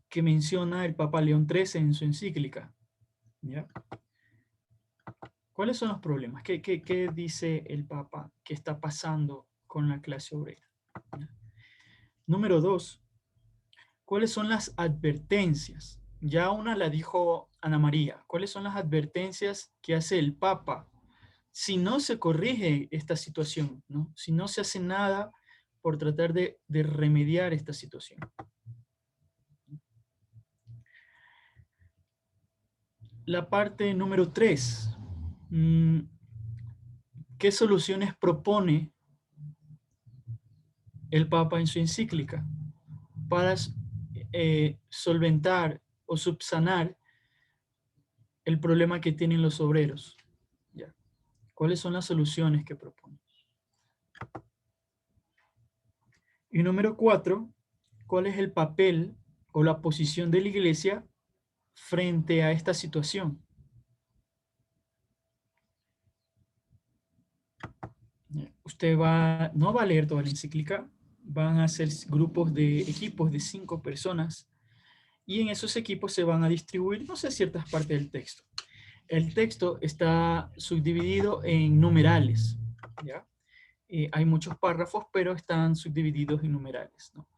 que menciona el Papa León XIII en su encíclica? ¿Ya? ¿Cuáles son los problemas? ¿Qué dice el Papa que está pasando con la clase obrera? ¿Ya? Número 2, ¿cuáles son las advertencias? Ya una la dijo Ana María. ¿Cuáles son las advertencias que hace el Papa si no se corrige esta situación, ¿no? Si no se hace nada por tratar de remediar esta situación? La parte número 3. ¿Qué soluciones propone el Papa en su encíclica para solventar o subsanar el problema que tienen los obreros? ¿Ya? ¿Cuáles son las soluciones que propone? Y número 4, ¿cuál es el papel o la posición de la Iglesia frente a esta situación? Usted no va a leer toda la encíclica, van a ser equipos de 5 personas, y en esos equipos se van a distribuir, no sé, ciertas partes del texto. El texto está subdividido en numerales, ¿ya? Hay muchos párrafos, pero están subdivididos en numerales, ¿no?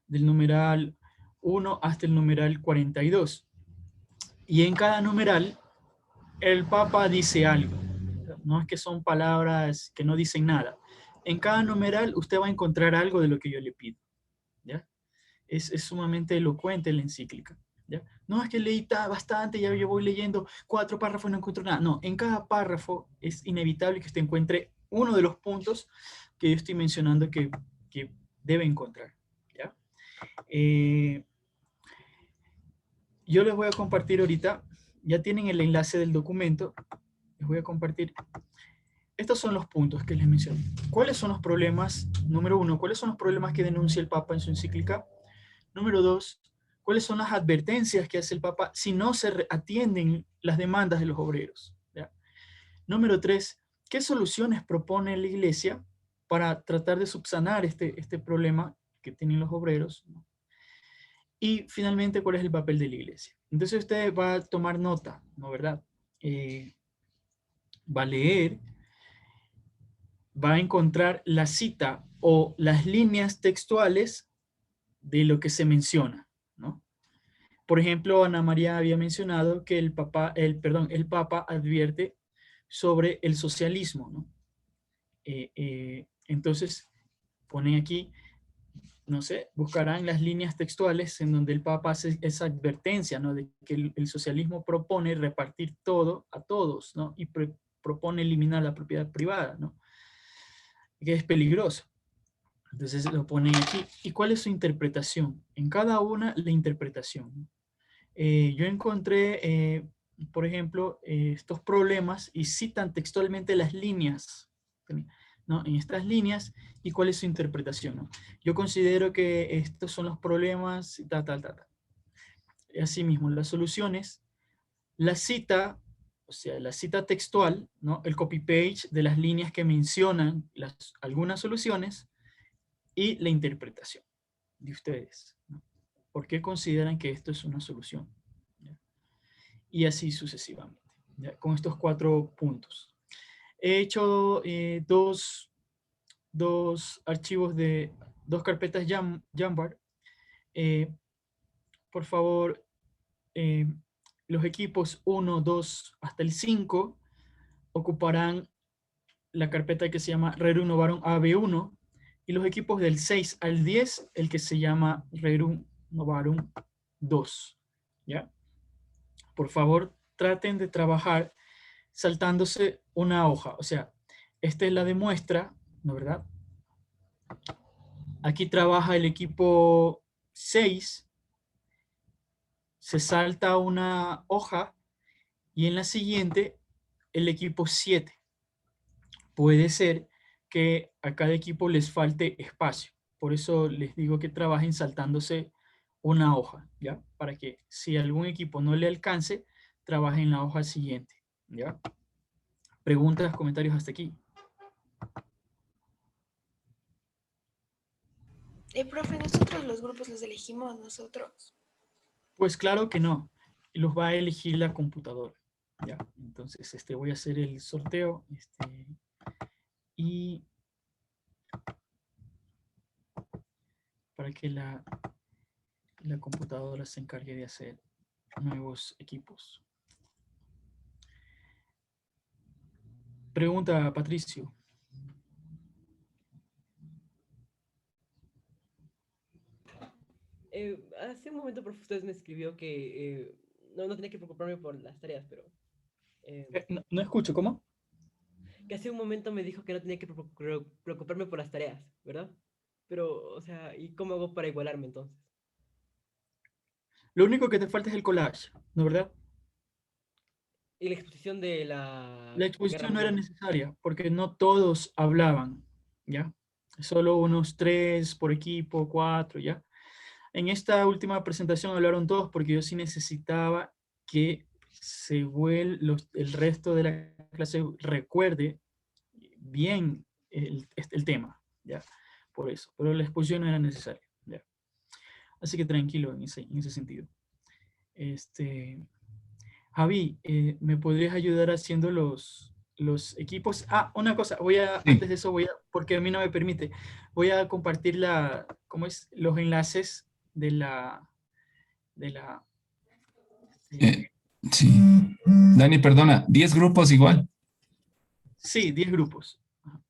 Del numeral 1 hasta el numeral 42. Y en cada numeral, el Papa dice algo. No es que son palabras que no dicen nada. En cada numeral usted va a encontrar algo de lo que yo le pido, ¿ya? Es sumamente elocuente la encíclica, ¿ya? No es que leí bastante, ya yo voy leyendo 4 párrafos y no encuentro nada. No, en cada párrafo es inevitable que usted encuentre uno de los puntos que yo estoy mencionando que debe encontrar, ¿ya? Yo les voy a compartir ahorita, ya tienen el enlace del documento, les voy a compartir. Estos son los puntos que les mencioné. ¿Cuáles son los problemas? Número 1, ¿cuáles son los problemas que denuncia el Papa en su encíclica? Número 2, ¿cuáles son las advertencias que hace el Papa si no se atienden las demandas de los obreros? ¿Ya? Número 3, ¿qué soluciones propone la Iglesia para tratar de subsanar este problema que tienen los obreros? Y finalmente, ¿cuál es el papel de la Iglesia? Entonces usted va a tomar nota, ¿no, verdad? Va a leer, va a encontrar la cita o las líneas textuales de lo que se menciona, ¿no? Por ejemplo, Ana María había mencionado que el Papa advierte sobre el socialismo, ¿no? Entonces, ponen aquí, no sé, buscarán las líneas textuales en donde el Papa hace esa advertencia, ¿no? De que el socialismo propone repartir todo a todos, ¿no? Y propone eliminar la propiedad privada, ¿no? Que es peligroso. Entonces lo ponen aquí. ¿Y cuál es su interpretación? En cada una, la interpretación. Yo encontré, por ejemplo, estos problemas y citan textualmente las líneas, ¿no? En estas líneas, y cuál es su interpretación, ¿no? Yo considero que estos son los problemas, Asimismo, las soluciones, la cita, o sea, la cita textual, ¿no? El copy-page de las líneas que mencionan algunas soluciones, y la interpretación de ustedes, ¿no? ¿Por qué consideran que esto es una solución? ¿Ya? Y así sucesivamente, ¿ya? Con estos 4 puntos. He hecho dos archivos de 2 carpetas Jambar. Por favor, los equipos 1, 2 hasta el 5 ocuparán la carpeta que se llama Rerum Novarum AB1 y los equipos del 6 al 10 el que se llama Rerum Novarum 2. ¿Ya? Por favor, traten de trabajar saltándose una hoja. O sea, esta es la de muestra, ¿no verdad? Aquí trabaja el equipo 6, se salta una hoja y en la siguiente el equipo 7. Puede ser que a cada equipo les falte espacio. Por eso les digo que trabajen saltándose una hoja, ¿ya? Para que si algún equipo no le alcance, trabajen en la hoja siguiente, ¿ya? Preguntas, comentarios hasta aquí. Profe, nosotros los grupos los elegimos nosotros. Pues claro que no. Los va a elegir la computadora, ¿ya? Entonces, voy a hacer el sorteo, y para que la computadora se encargue de hacer nuevos equipos. Pregunta, Patricio. Hace un momento, profe, usted me escribió que no tenía que preocuparme por las tareas, pero... No escucho, ¿cómo? Que hace un momento me dijo que no tenía que preocuparme por las tareas, ¿verdad? Pero, o sea, ¿y cómo hago para igualarme entonces? Lo único que te falta es el collage, ¿no verdad? Y la exposición de la... La exposición no era necesaria, porque no todos hablaban, ¿ya? Solo unos 3 por equipo, 4, ¿ya? En esta última presentación hablaron todos porque yo sí necesitaba que el resto de la clase recuerde bien el tema, ¿ya? Por eso, pero la exposición no era necesaria, ¿ya? Así que tranquilo en ese sentido. Javi, ¿me podrías ayudar haciendo los equipos? Ah, una cosa, antes de eso porque a mí no me permite, voy a compartir los enlaces de la Sí. Dani, perdona, 10 grupos igual. Sí, 10 grupos. Ajá.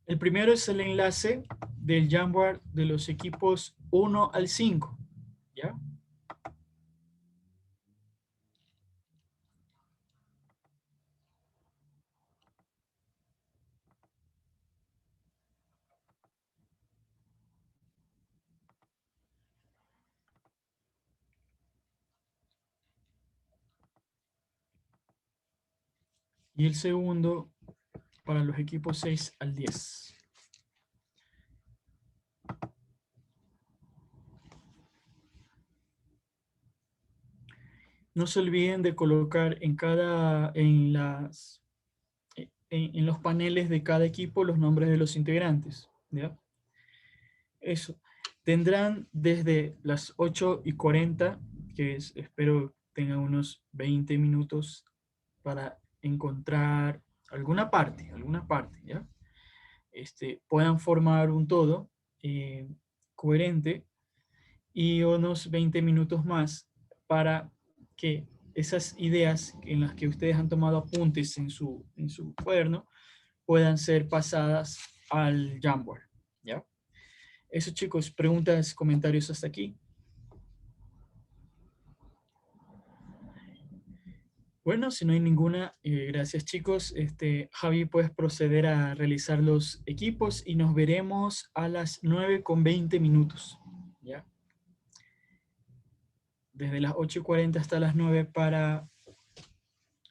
El primero es el enlace del Jamboard de los equipos 1 al 5, ¿ya? Y el segundo para los equipos 6 al 10. No se olviden de colocar en los paneles de cada equipo los nombres de los integrantes, ¿ya? Eso. Tendrán desde las 8:40, espero tengan unos 20 minutos para encontrar alguna parte, ¿ya? Puedan formar un todo coherente y unos 20 minutos más para que esas ideas en las que ustedes han tomado apuntes en su cuaderno puedan ser pasadas al Jamboard, ¿ya? Eso, chicos, preguntas, comentarios hasta aquí. Bueno, si no hay ninguna, gracias, chicos. Javi, puedes proceder a realizar los equipos y nos veremos a las 9:20, ¿ya? Desde las 8:40 hasta las 9 para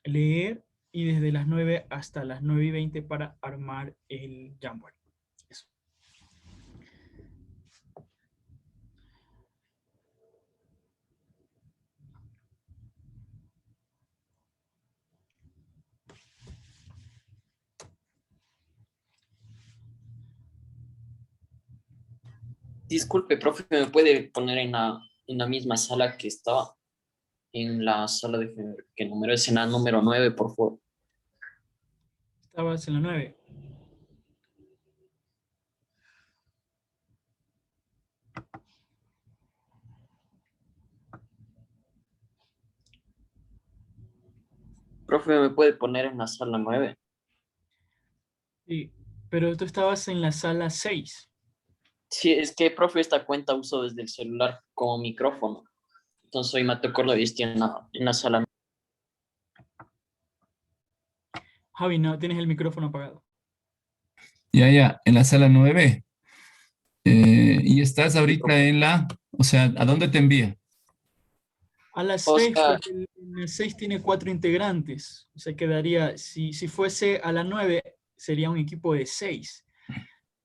leer y desde las 9 hasta las 9:20 para armar el Jamboard. Eso. Disculpe, profe, ¿me puede poner en la misma sala que estaba? En la sala de... ¿Qué número es? En la número 9, por favor. Estabas en la 9. Profe, ¿me puede poner en la sala 9? Sí, pero tú estabas en la sala 6. Sí, es que, profe, esta cuenta uso desde el celular como micrófono. Entonces soy Mateo Córdoba y estoy en la sala. Javi, no, tienes el micrófono apagado. Ya, en la sala 9. Y estás ahorita en la, o sea, ¿a dónde te envía? A las O 6, sea, porque el 6 tiene 4 integrantes. O sea, quedaría, si fuese a la 9, sería un equipo de 6.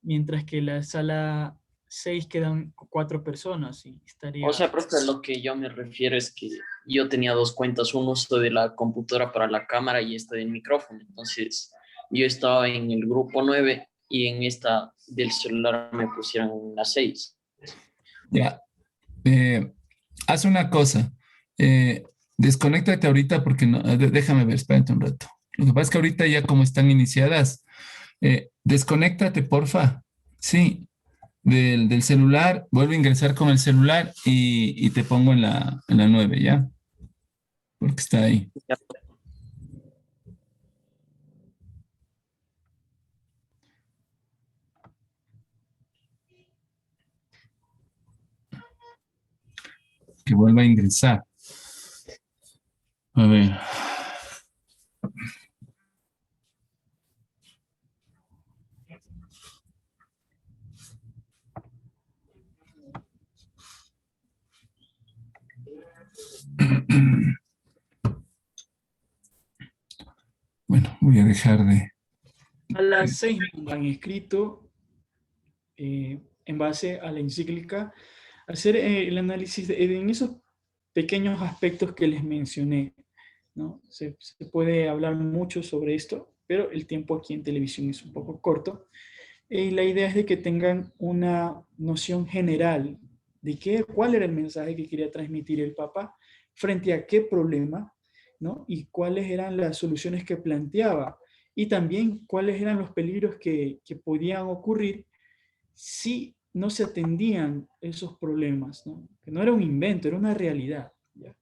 Mientras que la sala 6 quedan 4 personas y estaría... o sea, profe, lo que yo me refiero es que yo tenía dos cuentas, un uso de la computadora para la cámara y esta del micrófono. Entonces, yo estaba en el grupo 9 y en esta del celular me pusieron en la 6. Ya. Haz una cosa. Desconéctate ahorita porque no, déjame ver, espérate un rato. Lo que pasa es que ahorita ya como están iniciadas, desconéctate, porfa. Sí, del celular, vuelve a ingresar con el celular y te pongo en la 9, ¿ya? Porque está ahí. Que vuelva a ingresar. A ver. Bueno, voy a dejar de... A las 6 me han escrito, en base a la encíclica, hacer el análisis en esos pequeños aspectos que les mencioné, ¿no? Se puede hablar mucho sobre esto, pero el tiempo aquí en televisión es un poco corto. Y la idea es de que tengan una noción general de cuál era el mensaje que quería transmitir el Papa frente a qué problema, ¿no? Y cuáles eran las soluciones que planteaba. Y también cuáles eran los peligros que podían ocurrir si no se atendían esos problemas, ¿no? Que no era un invento, era una realidad. ¿Ya?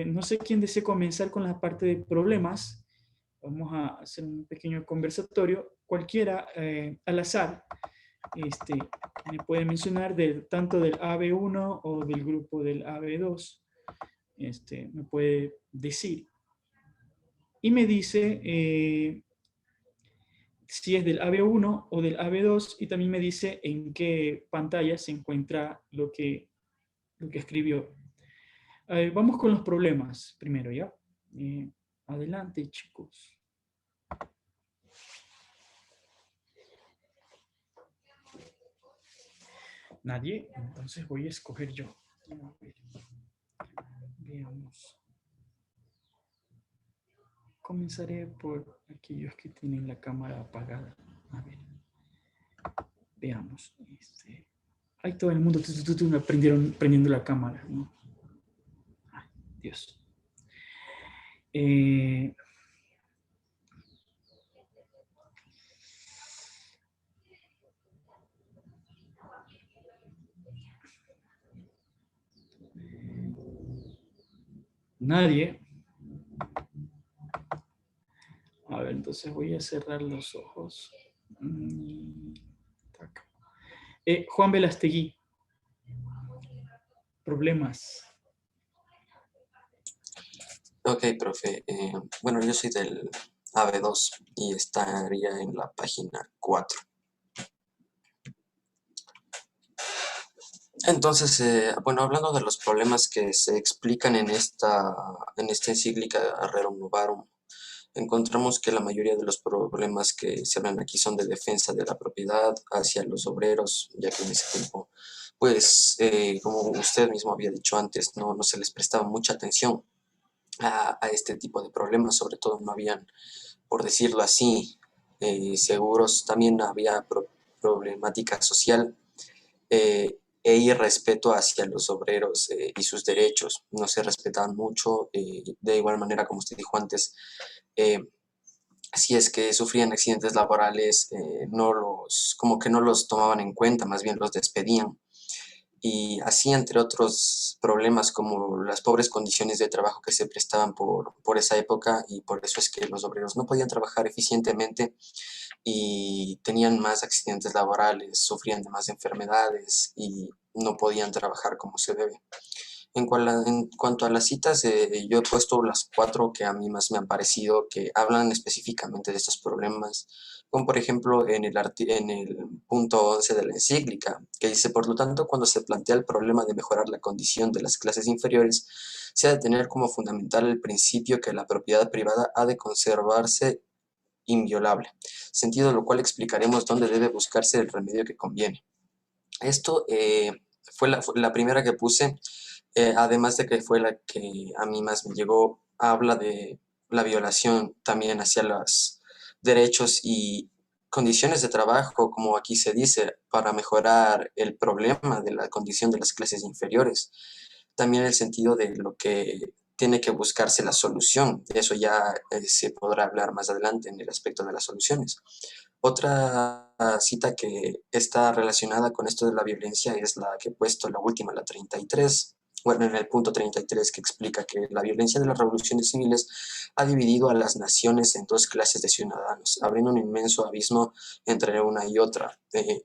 No sé quién desea comenzar con la parte de problemas. Vamos a hacer un pequeño conversatorio. Cualquiera al azar me puede mencionar tanto del AB1 o del grupo del AB2. Me puede decir. Y me dice si es del AB1 o del AB2 y también me dice en qué pantalla se encuentra lo que escribió. Vamos con los problemas primero, ¿ya? Adelante, chicos. Nadie, entonces voy a escoger yo. A ver. Veamos. Comenzaré por aquellos que tienen la cámara apagada. A ver. Veamos. Ahí todo el mundo me prendiendo la cámara, ¿no? Ay, Dios. Nadie. A ver, entonces voy a cerrar los ojos. Juan Velastegui. Problemas. Ok, profe. Bueno, yo soy del AB2 y estaría en la página 4. Entonces, bueno, hablando de los problemas que se explican en esta encíclica Rerum Novarum, encontramos que la mayoría de los problemas que se hablan aquí son de defensa de la propiedad hacia los obreros, ya que en ese tiempo, pues, como usted mismo había dicho antes, no se les prestaba mucha atención a este tipo de problemas, sobre todo no habían, por decirlo así, seguros, también había problemática social e irrespeto hacia los obreros y sus derechos. No se respetaban mucho, de igual manera, como usted dijo antes, si es que sufrían accidentes laborales, como que no los tomaban en cuenta, más bien los despedían. Y así, entre otros problemas, como las pobres condiciones de trabajo que se prestaban por esa época, y por eso es que los obreros no podían trabajar eficientemente y tenían más accidentes laborales, sufrían de más enfermedades y no podían trabajar como se debe. En cuanto a las citas, yo he puesto las 4 que a mí más me han parecido que hablan específicamente de estos problemas, como por ejemplo en el punto 11 de la encíclica, que dice: por lo tanto, cuando se plantea el problema de mejorar la condición de las clases inferiores, se ha de tener como fundamental el principio que la propiedad privada ha de conservarse inviolable, sentido lo cual explicaremos dónde debe buscarse el remedio que conviene. Esto fue la primera que puse, además de que fue la que a mí más me llegó. Habla de la violación también hacia los derechos y condiciones de trabajo, como aquí se dice, para mejorar el problema de la condición de las clases inferiores. También el sentido de lo que tiene que buscarse la solución. De eso ya se podrá hablar más adelante en el aspecto de las soluciones. Otra cita que está relacionada con esto de la violencia es la que he puesto, la última, la 33. Bueno, en el punto 33, que explica que la violencia de las revoluciones civiles ha dividido a las naciones en 2 clases de ciudadanos, abriendo un inmenso abismo entre una y otra.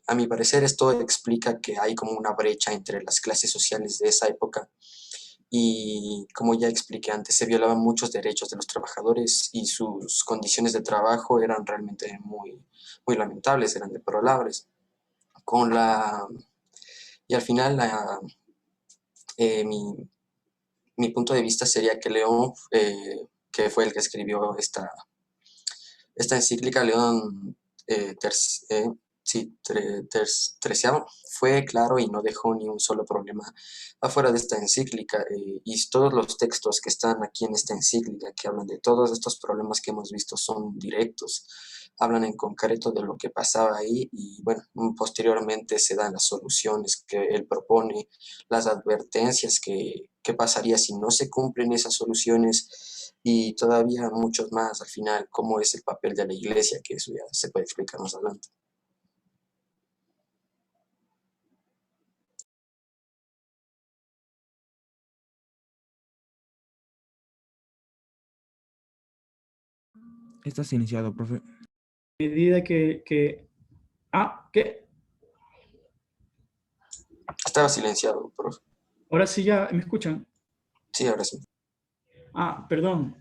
A mi parecer, esto explica que hay como una brecha entre las clases sociales de esa época. Y como ya expliqué antes, se violaban muchos derechos de los trabajadores y sus condiciones de trabajo eran realmente muy, muy lamentables, eran deplorables. Y al final, mi punto de vista sería que León, que fue el que escribió esta encíclica, León XIII, fue claro y no dejó ni un solo problema afuera de esta encíclica, y todos los textos que están aquí en esta encíclica que hablan de todos estos problemas que hemos visto son directos, hablan en concreto de lo que pasaba ahí y bueno, posteriormente se dan las soluciones que él propone, las advertencias que pasaría si no se cumplen esas soluciones y todavía muchos más al final, cómo es el papel de la iglesia, que eso ya se puede explicar más adelante. Está silenciado, profe. Medida que... ¿qué? Estaba silenciado, profe. Ahora sí ya, ¿me escuchan? Sí, ahora sí. Perdón.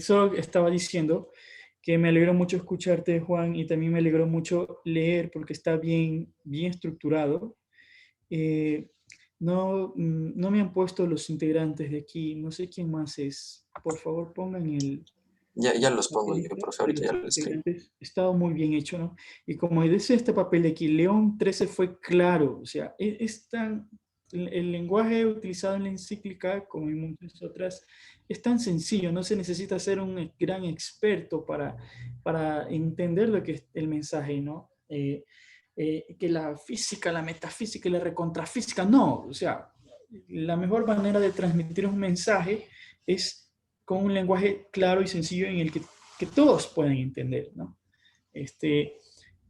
Solo estaba diciendo que me alegró mucho escucharte, Juan, y también me alegró mucho leer porque está bien estructurado. No me han puesto los integrantes de aquí, no sé quién más es. Por favor, pongan el... Ya los pongo yo, profe, ahorita ya lo escribo. Estaba muy bien hecho, ¿no? Y como dice este papel de aquí, León XIII fue claro, o sea, el lenguaje utilizado en la encíclica, como en muchas otras, es tan sencillo, no se necesita ser un gran experto para entender lo que es el mensaje, ¿no? Que la física, la metafísica y la recontrafísica, no, o sea, la mejor manera de transmitir un mensaje es con un lenguaje claro y sencillo en el que todos pueden entender, ¿no?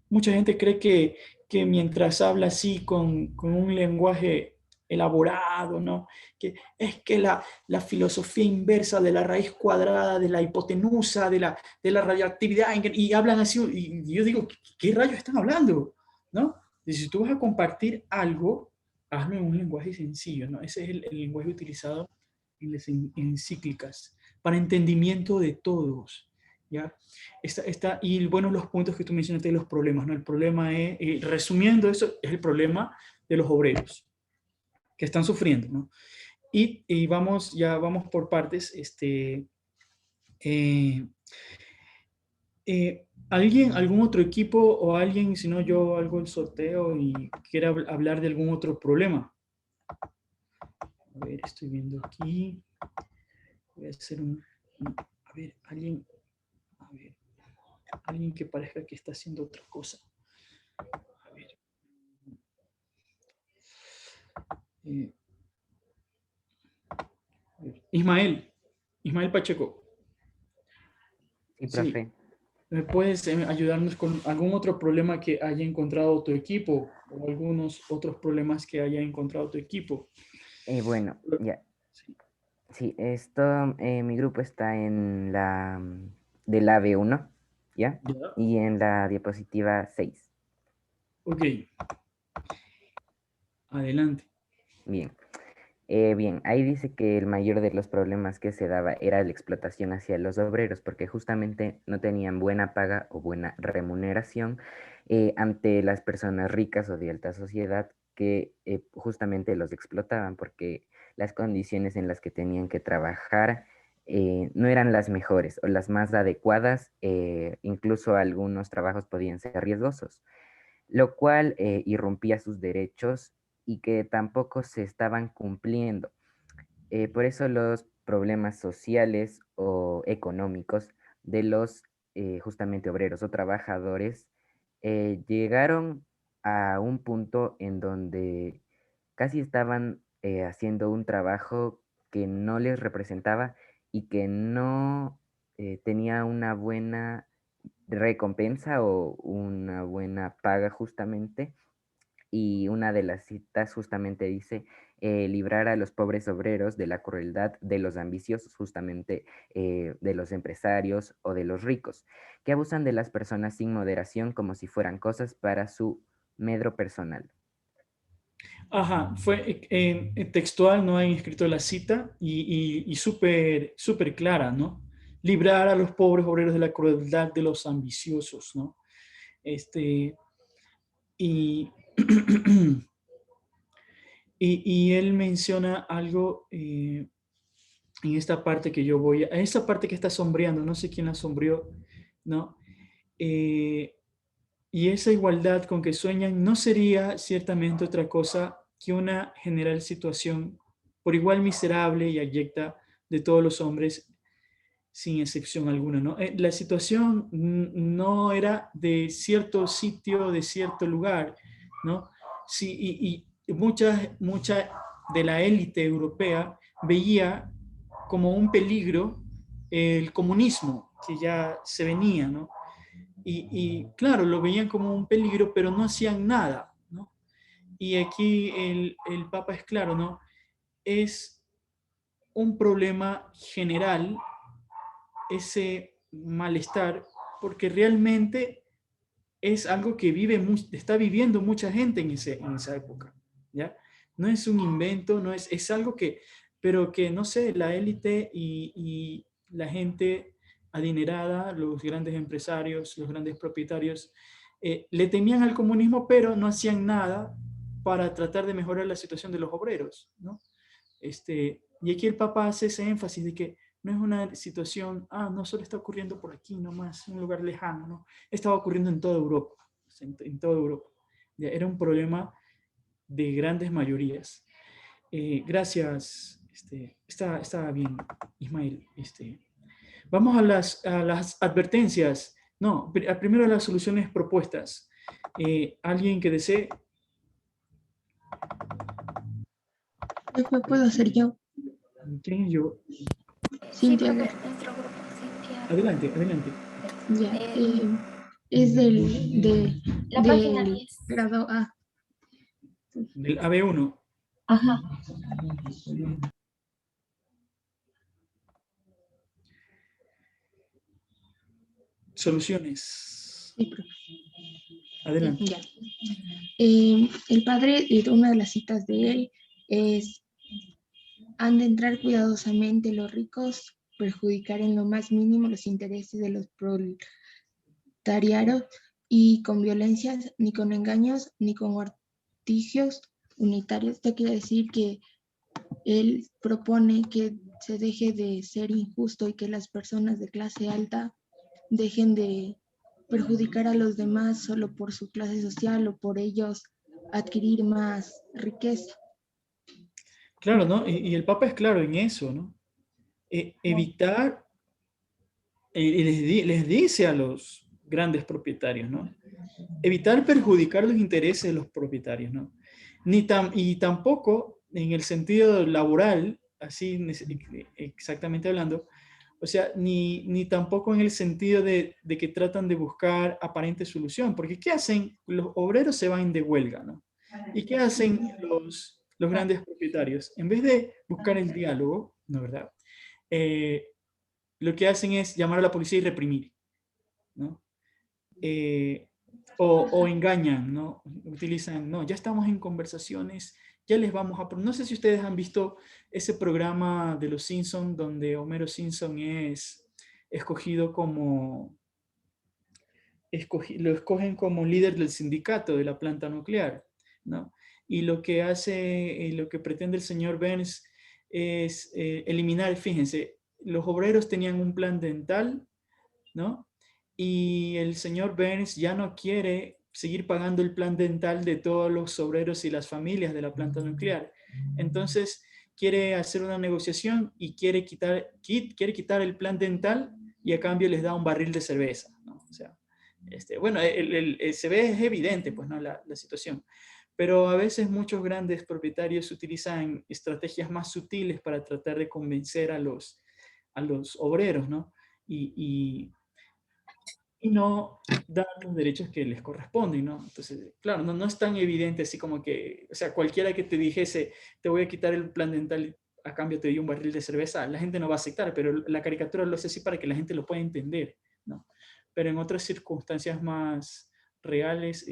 Mucha gente cree que mientras habla así con un lenguaje elaborado, ¿no? Que es que la filosofía inversa de la raíz cuadrada, de la hipotenusa, de la radioactividad, y hablan así, y yo digo, ¿qué rayos están hablando? ¿No? Y si tú vas a compartir algo, hazlo en un lenguaje sencillo, ¿no? Ese es el lenguaje utilizado en las encíclicas, para entendimiento de todos, ¿ya? Y bueno, los puntos que tú mencionaste de los problemas, ¿no? El problema es, resumiendo eso, es el problema de los obreros que están sufriendo, ¿no? Y vamos por partes. ¿Algún otro equipo o alguien, si no yo hago el sorteo y quiera hablar de algún otro problema? A ver, estoy viendo aquí. Voy a hacer a ver, alguien que parezca que está haciendo otra cosa. A ver. Ismael Pacheco. Sí, profe. ¿Puedes ayudarnos con algún otro problema que haya encontrado tu equipo o algunos otros problemas que haya encontrado tu equipo? Bueno, ya. Sí, mi grupo está en la del AB1, ¿ya? Y en la diapositiva 6. Ok. Adelante. Bien. Bien, ahí dice que el mayor de los problemas que se daba era la explotación hacia los obreros, porque justamente no tenían buena paga o buena remuneración ante las personas ricas o de alta sociedad que justamente los explotaban, porque las condiciones en las que tenían que trabajar no eran las mejores o las más adecuadas, incluso algunos trabajos podían ser riesgosos, lo cual irrumpía sus derechos y que tampoco se estaban cumpliendo. Por eso los problemas sociales o económicos de los justamente obreros o trabajadores llegaron a un punto en donde casi estaban haciendo un trabajo que no les representaba y que no tenía una buena recompensa o una buena paga justamente. Y una de las citas justamente dice, librar a los pobres obreros de la crueldad de los ambiciosos, justamente de los empresarios o de los ricos, que abusan de las personas sin moderación como si fueran cosas para su medro personal. Ajá, fue textual, no han escrito la cita y súper clara, ¿no? Librar a los pobres obreros de la crueldad de los ambiciosos, ¿no? Y él menciona algo en esta parte que yo voy a esta parte que está sombreando, no sé quién la sombreó, ¿no? Y esa igualdad con que sueñan no sería ciertamente otra cosa que una general situación por igual miserable y abyecta de todos los hombres, sin excepción alguna, ¿no? La situación no era de cierto sitio, de cierto lugar, ¿no? Sí, y mucha de la élite europea veía como un peligro el comunismo que ya se venía, ¿no? Y claro, lo veían como un peligro, pero no hacían nada, ¿no? Y aquí el Papa es claro, ¿no? Es un problema general ese malestar, porque realmente es algo que está viviendo mucha gente en esa época, ¿ya? No es un invento, no es algo pero que, no sé, la élite y la gente adinerada, los grandes empresarios, los grandes propietarios, le temían al comunismo, pero no hacían nada para tratar de mejorar la situación de los obreros, ¿no? Y aquí el Papa hace ese énfasis de que no es una situación, no solo está ocurriendo por aquí nomás, en un lugar lejano, ¿no? Estaba ocurriendo en toda Europa, en toda Europa. Ya, era un problema de grandes mayorías. Gracias, está bien, Ismael. Vamos a las advertencias. No, primero las soluciones propuestas. ¿Alguien que desee? ¿Lo puedo hacer yo? ¿Quién? Yo. Cintia. Nuestro grupo, Cintia. Adelante. Ya, es del página 10. grado A. Del AB1. Ajá. Soluciones. Sí, profe. Adelante. Ya. El padre, una de las citas de él es: han de entrar cuidadosamente los ricos, perjudicar en lo más mínimo los intereses de los proletariados y con violencias, ni con engaños, ni con artificios unitarios. Esto quiere decir que él propone que se deje de ser injusto y que las personas de clase alta dejen de perjudicar a los demás solo por su clase social o por ellos adquirir más riqueza. Claro, ¿no? Y el Papa es claro en eso, ¿no? Evitar, les dice a los grandes propietarios, ¿no? Evitar perjudicar los intereses de los propietarios, ¿no? Y tampoco en el sentido laboral, así exactamente hablando, o sea, ni tampoco en el sentido de que tratan de buscar aparente solución, porque ¿qué hacen? Los obreros se van de huelga, ¿no? ¿Y qué hacen los grandes propietarios? En vez de buscar el diálogo, ¿no, verdad? Lo que hacen es llamar a la policía y reprimir, ¿no? O engañan, ¿no? Utilizan, no, ya estamos en conversaciones, ya les vamos a... No sé si ustedes han visto ese programa de los Simpsons donde Homero Simpson es escogido como... lo escogen como líder del sindicato de la planta nuclear, ¿no? Y lo que hace, lo que pretende el señor Burns es eliminar, fíjense, los obreros tenían un plan dental, ¿no? Y el señor Burns ya no quiere seguir pagando el plan dental de todos los obreros y las familias de la planta nuclear. Entonces quiere hacer una negociación y quiere quitar el plan dental y a cambio les da un barril de cerveza, ¿no? O sea, bueno, se ve, es evidente, pues, ¿no? La situación. Pero a veces muchos grandes propietarios utilizan estrategias más sutiles para tratar de convencer a los obreros, ¿no? Y no dar los derechos que les corresponden, ¿no? Entonces, claro, no es tan evidente así como que, o sea, cualquiera que te dijese, te voy a quitar el plan dental, a cambio te doy un barril de cerveza, la gente no va a aceptar, pero la caricatura lo hace así para que la gente lo pueda entender, ¿no? Pero en otras circunstancias más reales,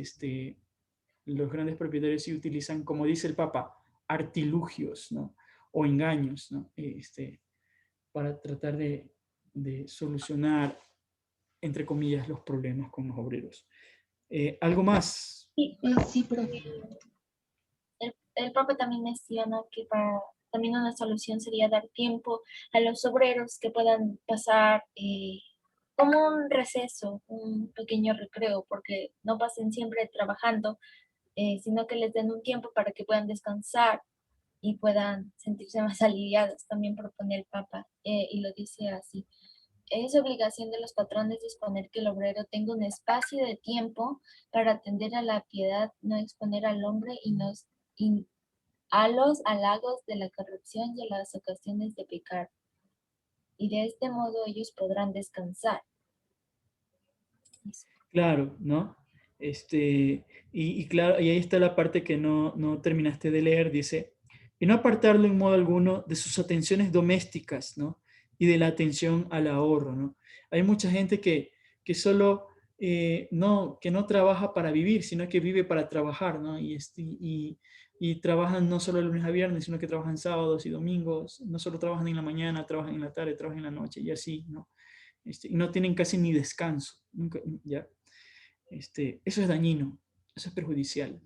los grandes propietarios sí utilizan, como dice el Papa, artilugios, ¿no? O engaños, ¿no? Para tratar de solucionar, entre comillas, los problemas con los obreros. ¿Algo más? Sí, sí, profe. El profe también menciona que también una solución sería dar tiempo a los obreros que puedan pasar como un receso, un pequeño recreo, porque no pasen siempre trabajando, sino que les den un tiempo para que puedan descansar y puedan sentirse más aliviados. También propone el Papa, y lo dice así: es obligación de los patrones disponer que el obrero tenga un espacio de tiempo para atender a la piedad, no exponer al hombre y a los halagos de la corrupción y a las ocasiones de pecar. Y de este modo ellos podrán descansar. Claro, ¿no? Claro, y ahí está la parte que no terminaste de leer, dice, y no apartarlo en modo alguno de sus atenciones domésticas, ¿no? Y de la atención al ahorro, ¿no? Hay mucha gente que solo, que no trabaja para vivir, sino que vive para trabajar, ¿no? Y trabajan no solo de lunes a viernes, sino que trabajan sábados y domingos, no solo trabajan en la mañana, trabajan en la tarde, trabajan en la noche, y así, ¿no? Y no tienen casi ni descanso, nunca, ¿ya? Eso es dañino, eso es perjudicial.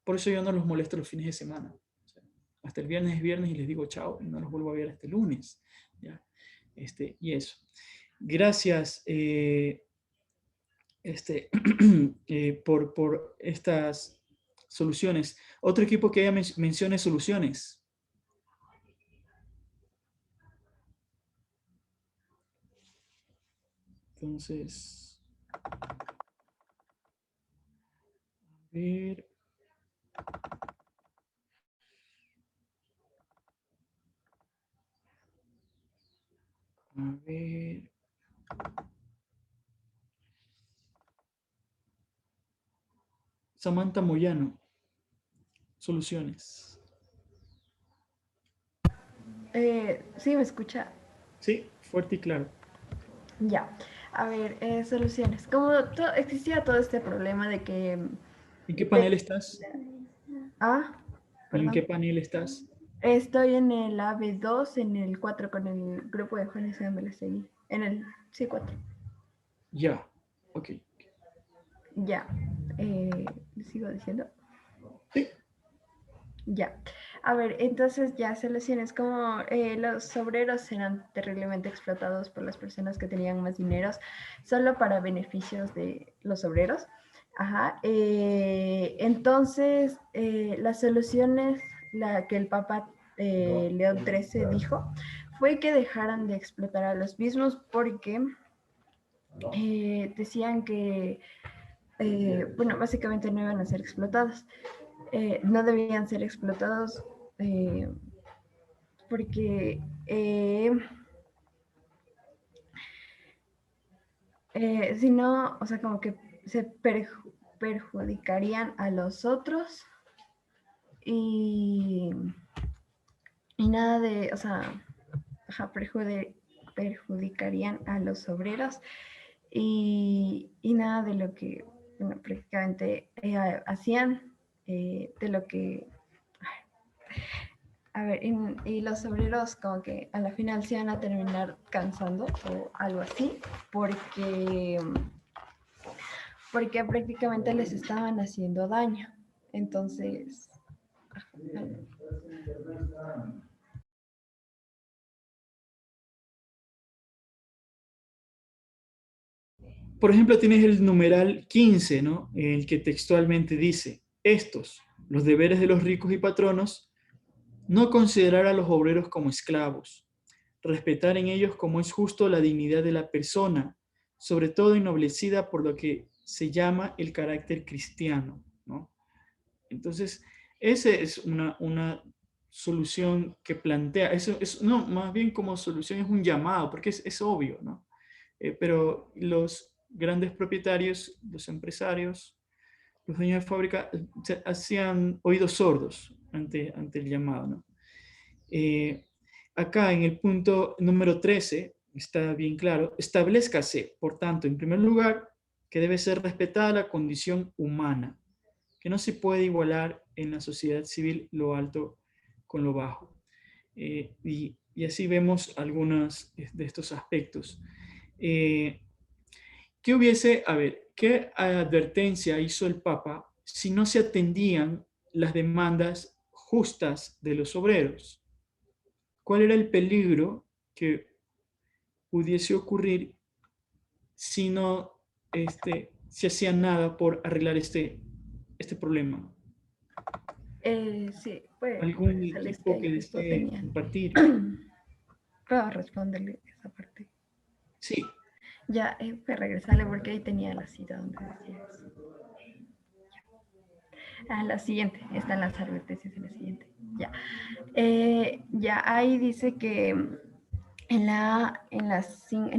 Por eso yo no los molesto los fines de semana. O sea, hasta el viernes es viernes y les digo chao, y no los vuelvo a ver hasta el lunes, ¿ya? Y eso. Gracias por estas soluciones. Otro equipo que ella mencione soluciones. Entonces, a ver. A ver. Samantha Moyano. Soluciones. ¿Sí me escucha? Sí, fuerte y claro. Ya. A ver, soluciones. Como existía todo este problema de que... ¿En qué panel estás? Perdón. ¿En qué panel estás? Estoy en el AB2, en el 4 con el grupo de Juan y Seguí. En el C4. Ya, ok. Ya. ¿Sigo diciendo? Sí. Ya. A ver, entonces ya soluciones como los obreros eran terriblemente explotados por las personas que tenían más dineros solo para beneficios de los obreros. Ajá. Entonces, las soluciones, la que el Papa León XIII dijo, fue que dejaran de explotar a los mismos porque decían que, bueno, básicamente no iban a ser explotados. No debían ser explotados porque si no, o sea, como que se perjudicarían a los otros y nada de, o sea, perjudicarían a los obreros y nada de lo que, bueno, prácticamente hacían, de lo que, a ver, y los obreros como que a la final se van a terminar cansando o algo así, porque prácticamente les estaban haciendo daño. Entonces, por ejemplo, tienes el numeral 15, ¿no? En el que textualmente dice, estos, los deberes de los ricos y patronos, no considerar a los obreros como esclavos, respetar en ellos como es justo la dignidad de la persona, sobre todo ennoblecida por lo que se llama el carácter cristiano, ¿no? Entonces, esa es una solución que plantea, no, más bien como solución es un llamado, porque es obvio, ¿no? Pero los grandes propietarios, los empresarios, los dueños de fábrica, se hacían oídos sordos ante el llamado, ¿no? Acá en el punto número 13, está bien claro, establezcase, por tanto, en primer lugar, que debe ser respetada la condición humana, que no se puede igualar en la sociedad civil lo alto con lo bajo. Y así vemos algunos de estos aspectos. ¿Qué advertencia hizo el Papa si no se atendían las demandas justas de los obreros? ¿Cuál era el peligro que pudiese ocurrir si no se hacía nada por arreglar este problema? sí, pues ¿Algún sales equipo ahí que justo desee tenían. compartir? Puedo responderle esa parte. Sí. Ya, pues regresarle porque ahí tenía la cita donde decía eso. La siguiente, están las advertencias en la siguiente. Ya. Ya ahí dice que en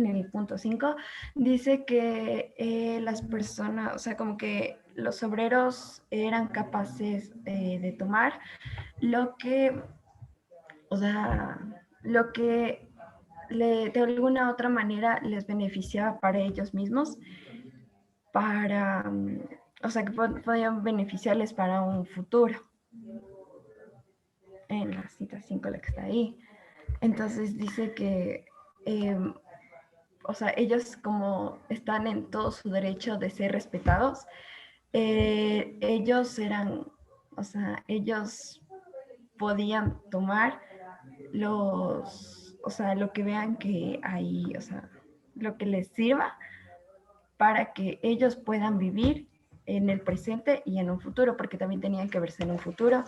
el punto 5 dice que las personas, o sea, como que los obreros eran capaces de tomar lo que, o sea, lo que de alguna otra manera les beneficiaba para ellos mismos, o sea, que podían beneficiarles para un futuro. En la cita 5, la que está ahí. Entonces dice que, o sea, ellos como están en todo su derecho de ser respetados, ellos eran, o sea, ellos podían tomar o sea, lo que vean que hay, o sea, lo que les sirva para que ellos puedan vivir en el presente y en un futuro, porque también tenían que verse en un futuro,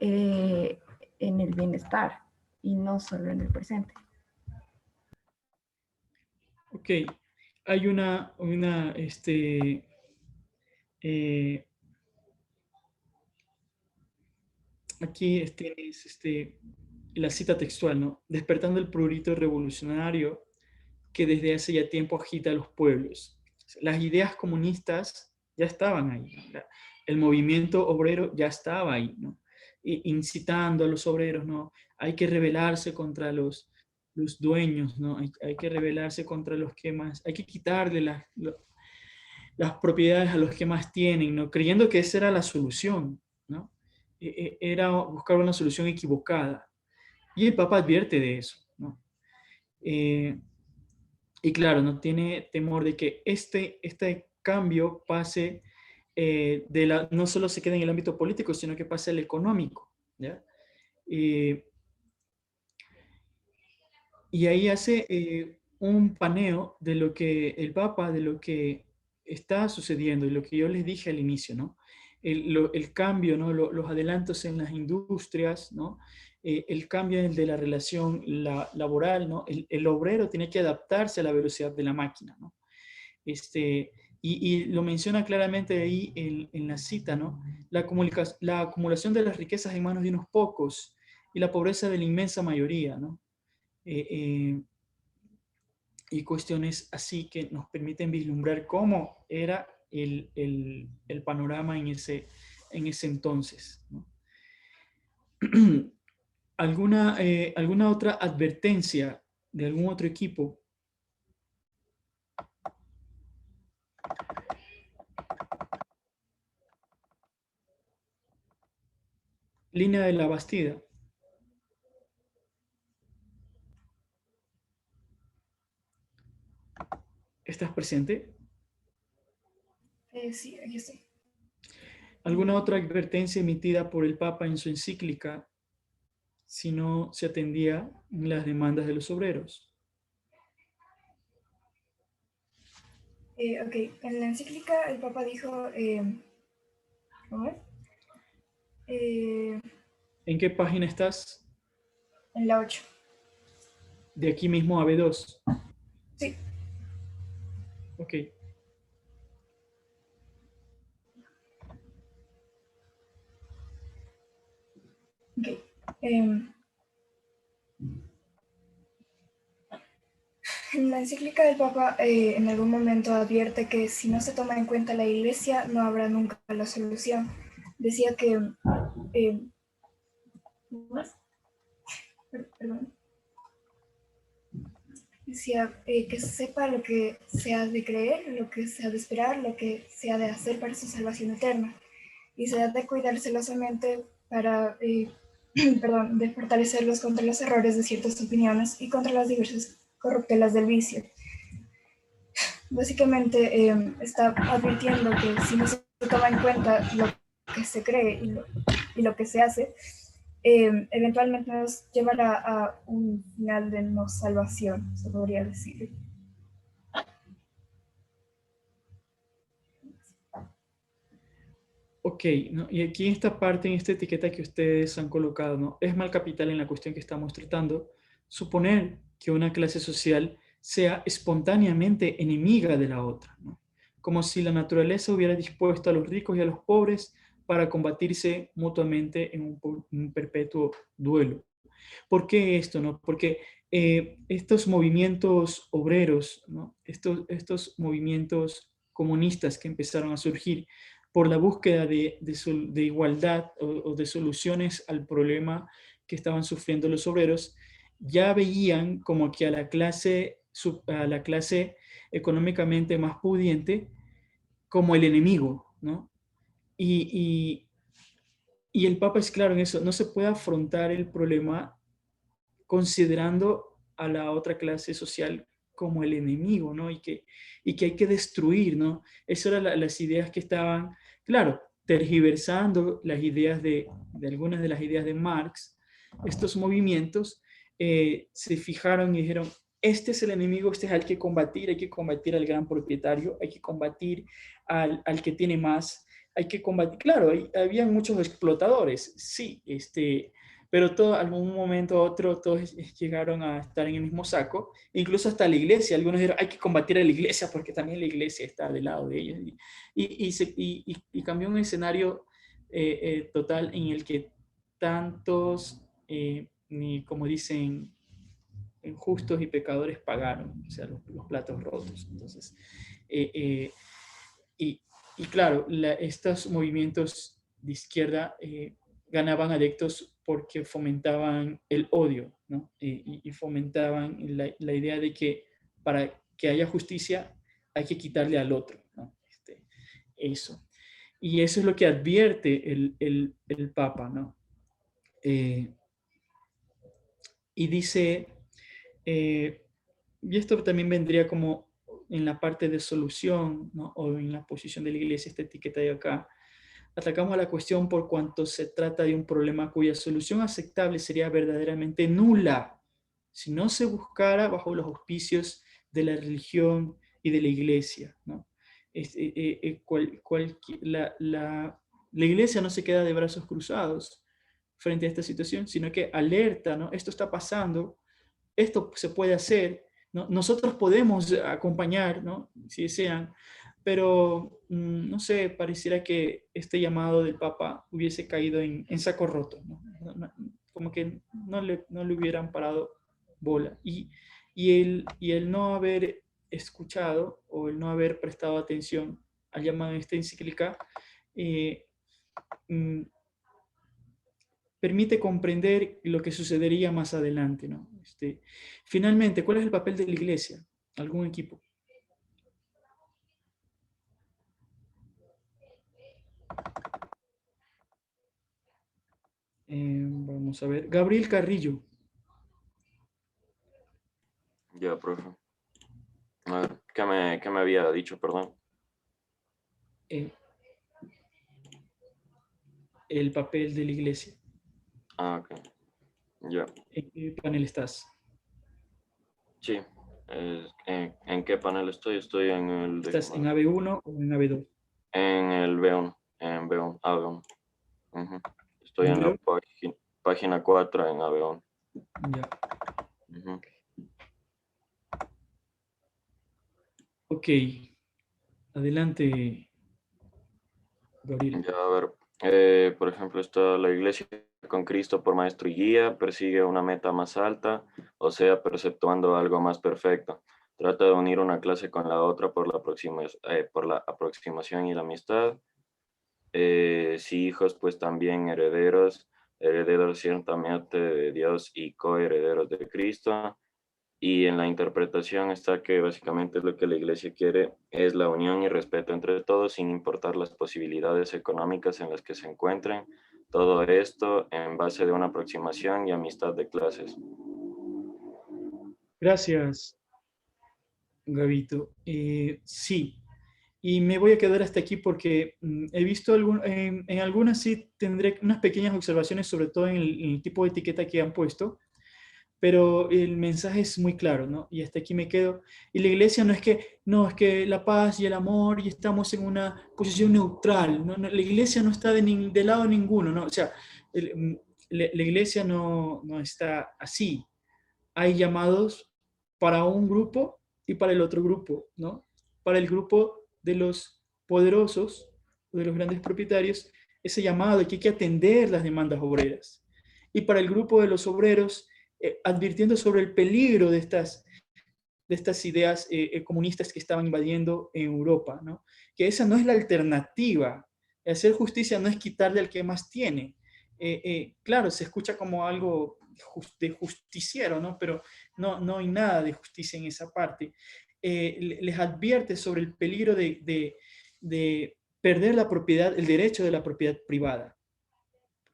en el bienestar y no solo en el presente. Ok, hay aquí tienes la cita textual, ¿no? Despertando el prurito revolucionario que desde hace ya tiempo agita a los pueblos. Las ideas comunistas ya estaban ahí, ¿no? El movimiento obrero ya estaba ahí, ¿no? Incitando a los obreros, ¿no? Hay que rebelarse contra los dueños, ¿no? Hay que rebelarse contra los que más, hay que quitarle las propiedades a los que más tienen, ¿no? Creyendo que esa era la solución, ¿no? Era buscar una solución equivocada. Y el Papa advierte de eso, ¿no? Y claro, no tiene temor de que este cambio pase, no solo se quede en el ámbito político, sino que pase al económico, ¿ya? Y ahí hace un paneo de lo que el Papa, de lo que está sucediendo y lo que yo les dije al inicio, ¿no? El cambio, ¿no? Los adelantos en las industrias, ¿no? El cambio de la relación laboral, ¿no? El obrero tiene que adaptarse a la velocidad de la máquina, ¿no? Y lo menciona claramente ahí en la cita, ¿no? La acumulación de las riquezas en manos de unos pocos y la pobreza de la inmensa mayoría, ¿no? Y cuestiones así que nos permiten vislumbrar cómo era el panorama en ese entonces, ¿no? ¿Alguna otra advertencia de algún otro equipo? Línea de la Bastida. ¿Estás presente? Sí, aquí estoy. ¿Alguna otra advertencia emitida por el Papa en su encíclica si no se atendía las demandas de los obreros? Ok, en la encíclica el Papa dijo, ¿cómo es? ¿En qué página estás? En la 8. De aquí mismo a B2. Sí. Ok. Ok. En la encíclica del Papa en algún momento advierte que si no se toma en cuenta la Iglesia no habrá nunca la solución. Decía que perdón. Decía que se sepa lo que se ha de creer, lo que se ha de esperar, lo que se ha de hacer para su salvación eterna. Y se ha de cuidar celosamente para de fortalecerlos contra los errores de ciertas opiniones y contra las diversas corruptelas del vicio. Básicamente está advirtiendo que si no se toma en cuenta lo que se cree y lo que se hace, eventualmente nos llevará a un final de no salvación, se podría decir. Ok, ¿no? Y aquí en esta parte, en esta etiqueta que ustedes han colocado, ¿no? Es mal capital en la cuestión que estamos tratando, suponer que una clase social sea espontáneamente enemiga de la otra, ¿no? Como si la naturaleza hubiera dispuesto a los ricos y a los pobres para combatirse mutuamente en un perpetuo duelo. ¿Por qué esto, no? Porque estos movimientos obreros, ¿no? Estos movimientos comunistas que empezaron a surgir por la búsqueda de igualdad o de soluciones al problema que estaban sufriendo los obreros, ya veían como que a la clase económicamente más pudiente como el enemigo, ¿no? Y el Papa es claro en eso, no se puede afrontar el problema considerando a la otra clase social como el enemigo, ¿no? Y que hay que destruir, ¿no? Esas eran las ideas que estaban, claro, tergiversando las ideas de algunas de las ideas de Marx. Estos movimientos se fijaron y dijeron, este es el enemigo, este es al que combatir, hay que combatir al gran propietario, hay que combatir al que tiene más, hay que combatir, claro, había muchos explotadores, sí, pero todo, algún momento u otro todos llegaron a estar en el mismo saco, incluso hasta la iglesia, algunos dijeron, hay que combatir a la iglesia porque también la iglesia está del lado de ellos, y cambió un escenario total en el que tantos, ni como dicen, justos y pecadores pagaron, o sea, los platos rotos. Entonces, y claro, estos movimientos de izquierda ganaban adeptos porque fomentaban el odio, ¿no? Y fomentaban la idea de que para que haya justicia hay que quitarle al otro, ¿no? Eso. Y eso es lo que advierte el Papa, ¿no? Y dice, y esto también vendría como en la parte de solución, ¿no? O en la posición de la iglesia, esta etiqueta de acá, atacamos a la cuestión por cuanto se trata de un problema cuya solución aceptable sería verdaderamente nula si no se buscara bajo los auspicios de la religión y de la iglesia, ¿no? La iglesia no se queda de brazos cruzados frente a esta situación, sino que alerta, ¿no? Esto está pasando, esto se puede hacer, ¿no? Nosotros podemos acompañar, ¿no? Si desean, pero no sé, pareciera que este llamado del Papa hubiese caído en saco roto, ¿no? como que no le hubieran parado bola. Y el no haber escuchado o el no haber prestado atención al llamado de esta encíclica permite comprender lo que sucedería más adelante, ¿no? Finalmente, ¿cuál es el papel de la iglesia? ¿Algún equipo? Vamos a ver. Gabriel Carrillo. Ya, profe. A ver, ¿qué me había dicho, perdón? El papel de la iglesia. Ah, ok. Ya. ¿En qué panel estás? Sí. ¿En qué panel estoy? Estoy en el... ¿Estás en AB1 o en AB2? En el B1. En B1. AB1. Ujú. Estoy en la página 4 en AB1. Ya. Ujú. Ok. Adelante, Gabriel. Ya, a ver. Por ejemplo, está la iglesia con Cristo por maestro y guía, persigue una meta más alta, o sea, perceptuando algo más perfecto. Trata de unir una clase con la otra por la aproximación y la amistad. Si hijos, pues también herederos ciertamente de Dios y coherederos de Cristo. Y en la interpretación está que básicamente lo que la iglesia quiere es la unión y respeto entre todos, sin importar las posibilidades económicas en las que se encuentren. Todo esto en base de una aproximación y amistad de clases. Gracias, Gabito. Sí, y me voy a quedar hasta aquí porque he visto en algunas sí tendré unas pequeñas observaciones, sobre todo en el tipo de etiqueta que han puesto, pero el mensaje es muy claro, ¿no? Y hasta aquí me quedo. Y la iglesia no, es que la paz y el amor y estamos en una posición neutral, ¿no? La iglesia no está de lado ninguno, ¿no? O sea, la iglesia no está así. Hay llamados para un grupo y para el otro grupo, ¿no? Para el grupo de los poderosos, de los grandes propietarios, ese llamado que hay que atender las demandas obreras. Y para el grupo de los obreros, advirtiendo sobre el peligro de estas ideas comunistas que estaban invadiendo en Europa, ¿no? Que esa no es la alternativa. Hacer justicia no es quitarle al que más tiene. Claro, se escucha como algo de justiciero, ¿no? Pero no hay nada de justicia en esa parte. Les advierte sobre el peligro de perder la propiedad, el derecho de la propiedad privada,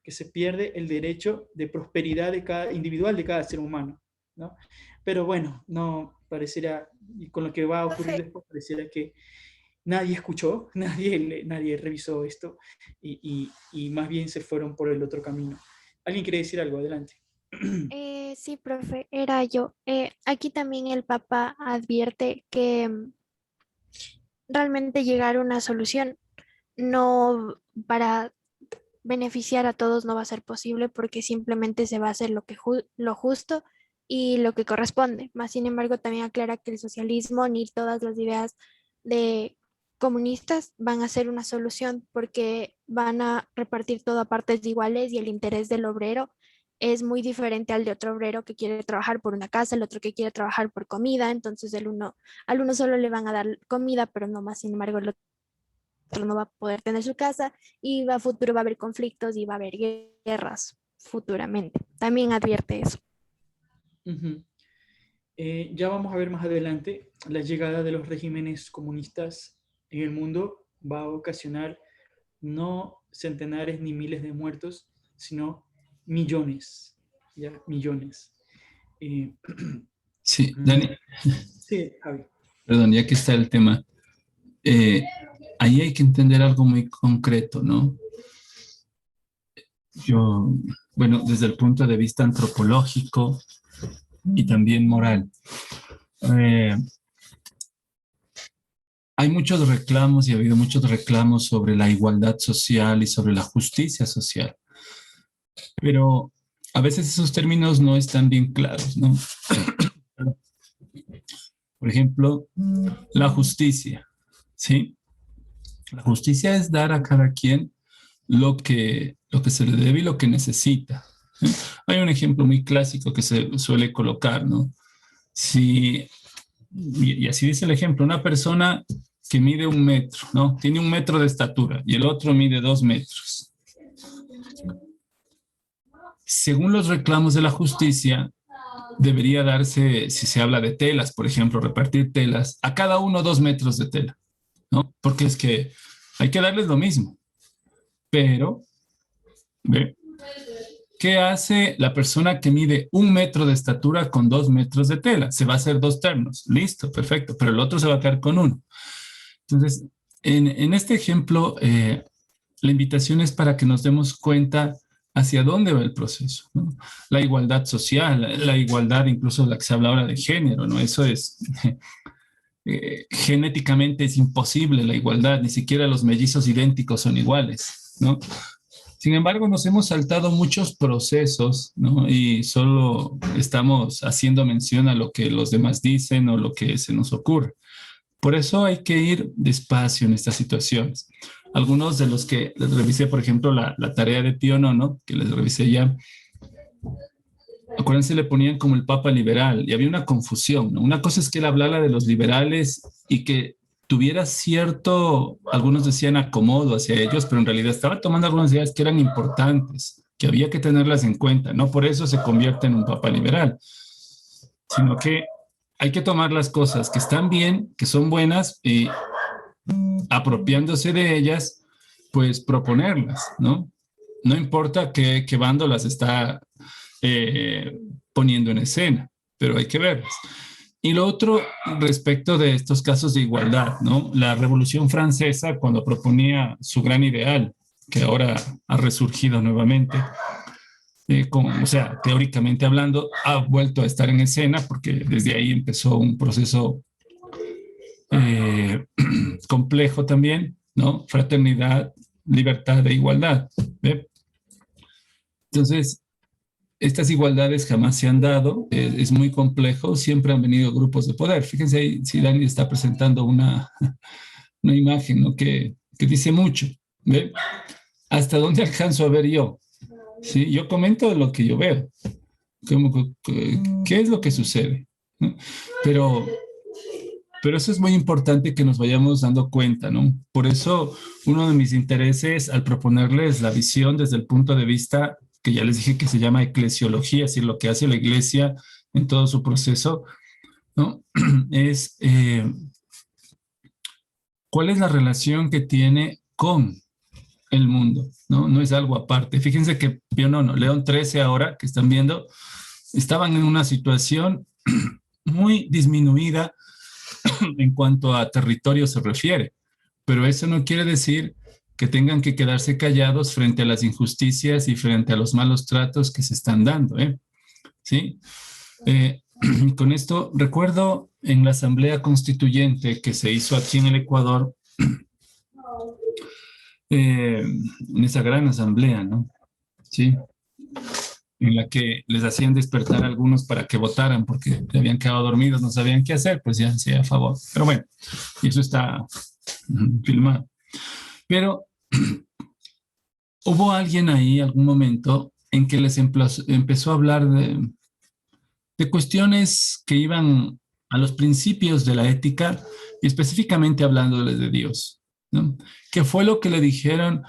que se pierde el derecho de prosperidad individual de cada ser humano, ¿no? Pero bueno, no pareciera, y con lo que va a ocurrir después, pareciera que nadie escuchó, nadie revisó esto, y más bien se fueron por el otro camino. ¿Alguien quiere decir algo? Adelante. Sí, profe, era yo. Aquí también el Papa advierte que realmente llegar a una solución no para beneficiar a todos no va a ser posible porque simplemente se va a hacer lo justo y lo que corresponde. Más sin embargo, también aclara que el socialismo ni todas las ideas de comunistas van a ser una solución porque van a repartir todo a partes iguales y el interés del obrero es muy diferente al de otro obrero que quiere trabajar por una casa, el otro que quiere trabajar por comida, entonces al uno solo le van a dar comida, pero no más, sin embargo, el otro no va a poder tener su casa y a futuro va a haber conflictos y va a haber guerras futuramente. También advierte eso. Ya vamos a ver más adelante, la llegada de los regímenes comunistas en el mundo va a ocasionar no centenares ni miles de muertos, sino millones, ¿ya? Millones. Sí, Dani. Sí, Javi. Perdón, ya que está el tema. Ahí hay que entender algo muy concreto, ¿no? Bueno, desde el punto de vista antropológico y también moral. Hay muchos reclamos y ha habido muchos reclamos sobre la igualdad social y sobre la justicia social. Pero a veces esos términos no están bien claros, ¿no? Por ejemplo, la justicia, ¿sí? La justicia es dar a cada quien lo que se le debe y lo que necesita, Hay un ejemplo muy clásico que se suele colocar, ¿no? Y así dice el ejemplo, una persona que mide 1 metro, ¿no? Tiene 1 metro de estatura y el otro mide 2 metros. Según los reclamos de la justicia, debería darse, si se habla de telas, por ejemplo, repartir telas, a cada uno 2 metros de tela, ¿no? Porque es que hay que darles lo mismo. Pero, ¿ve? ¿Qué hace la persona que mide 1 metro de estatura con 2 metros de tela? Se va a hacer 2 ternos. Listo, perfecto. Pero el otro se va a quedar con 1. Entonces, en este ejemplo, la invitación es para que nos demos cuenta hacia dónde va el proceso, ¿no? La igualdad social, la igualdad incluso la que se habla ahora de género, ¿no? Eso es, genéticamente es imposible la igualdad, ni siquiera los mellizos idénticos son iguales, ¿no? Sin embargo, nos hemos saltado muchos procesos, ¿no? Y solo estamos haciendo mención a lo que los demás dicen o lo que se nos ocurre. Por eso hay que ir despacio en estas situaciones. Algunos de los que les revisé, por ejemplo, la tarea de Pío IX, que les revisé ya, acuérdense, le ponían como el Papa liberal y había una confusión, ¿no? Una cosa es que él hablara de los liberales y que tuviera cierto, algunos decían acomodo hacia ellos, pero en realidad estaba tomando algunas ideas que eran importantes, que había que tenerlas en cuenta. No por eso se convierte en un Papa liberal, sino que hay que tomar las cosas que están bien, que son buenas y apropiándose de ellas, pues proponerlas, ¿no? No importa qué bando las está poniendo en escena, pero hay que verlas. Y lo otro, respecto de estos casos de igualdad, ¿no? La Revolución Francesa, cuando proponía su gran ideal, que ahora ha resurgido nuevamente, o sea, teóricamente hablando, ha vuelto a estar en escena porque desde ahí empezó un proceso complejo también, ¿no? Fraternidad, libertad e igualdad. ¿Ve? Entonces, estas igualdades jamás se han dado, es muy complejo, siempre han venido grupos de poder. Fíjense ahí, si Dani está presentando una imagen, ¿no? que dice mucho. ¿Ve? ¿Hasta dónde alcanzo a ver yo? ¿Sí? Yo comento lo que yo veo. ¿Qué es lo que sucede? ¿No? Pero eso es muy importante que nos vayamos dando cuenta, ¿no? Por eso uno de mis intereses al proponerles la visión desde el punto de vista que ya les dije que se llama eclesiología, es decir, lo que hace la iglesia en todo su proceso, ¿no? Es cuál es la relación que tiene con el mundo, ¿no? No es algo aparte. Fíjense que Pío IX, León XIII ahora, que están viendo, estaban en una situación muy disminuida en cuanto a territorio se refiere, pero eso no quiere decir que tengan que quedarse callados frente a las injusticias y frente a los malos tratos que se están dando, ¿sí? Con esto, recuerdo en la Asamblea Constituyente que se hizo aquí en el Ecuador, en esa gran asamblea, ¿no? Sí, en la que les hacían despertar a algunos para que votaran porque habían quedado dormidos, no sabían qué hacer, pues ya hacía a favor. Pero bueno, y eso está filmado. Pero hubo alguien ahí, algún momento, en que les empezó a hablar de cuestiones que iban a los principios de la ética y específicamente hablándoles de Dios, ¿no? Que fue lo que le dijeron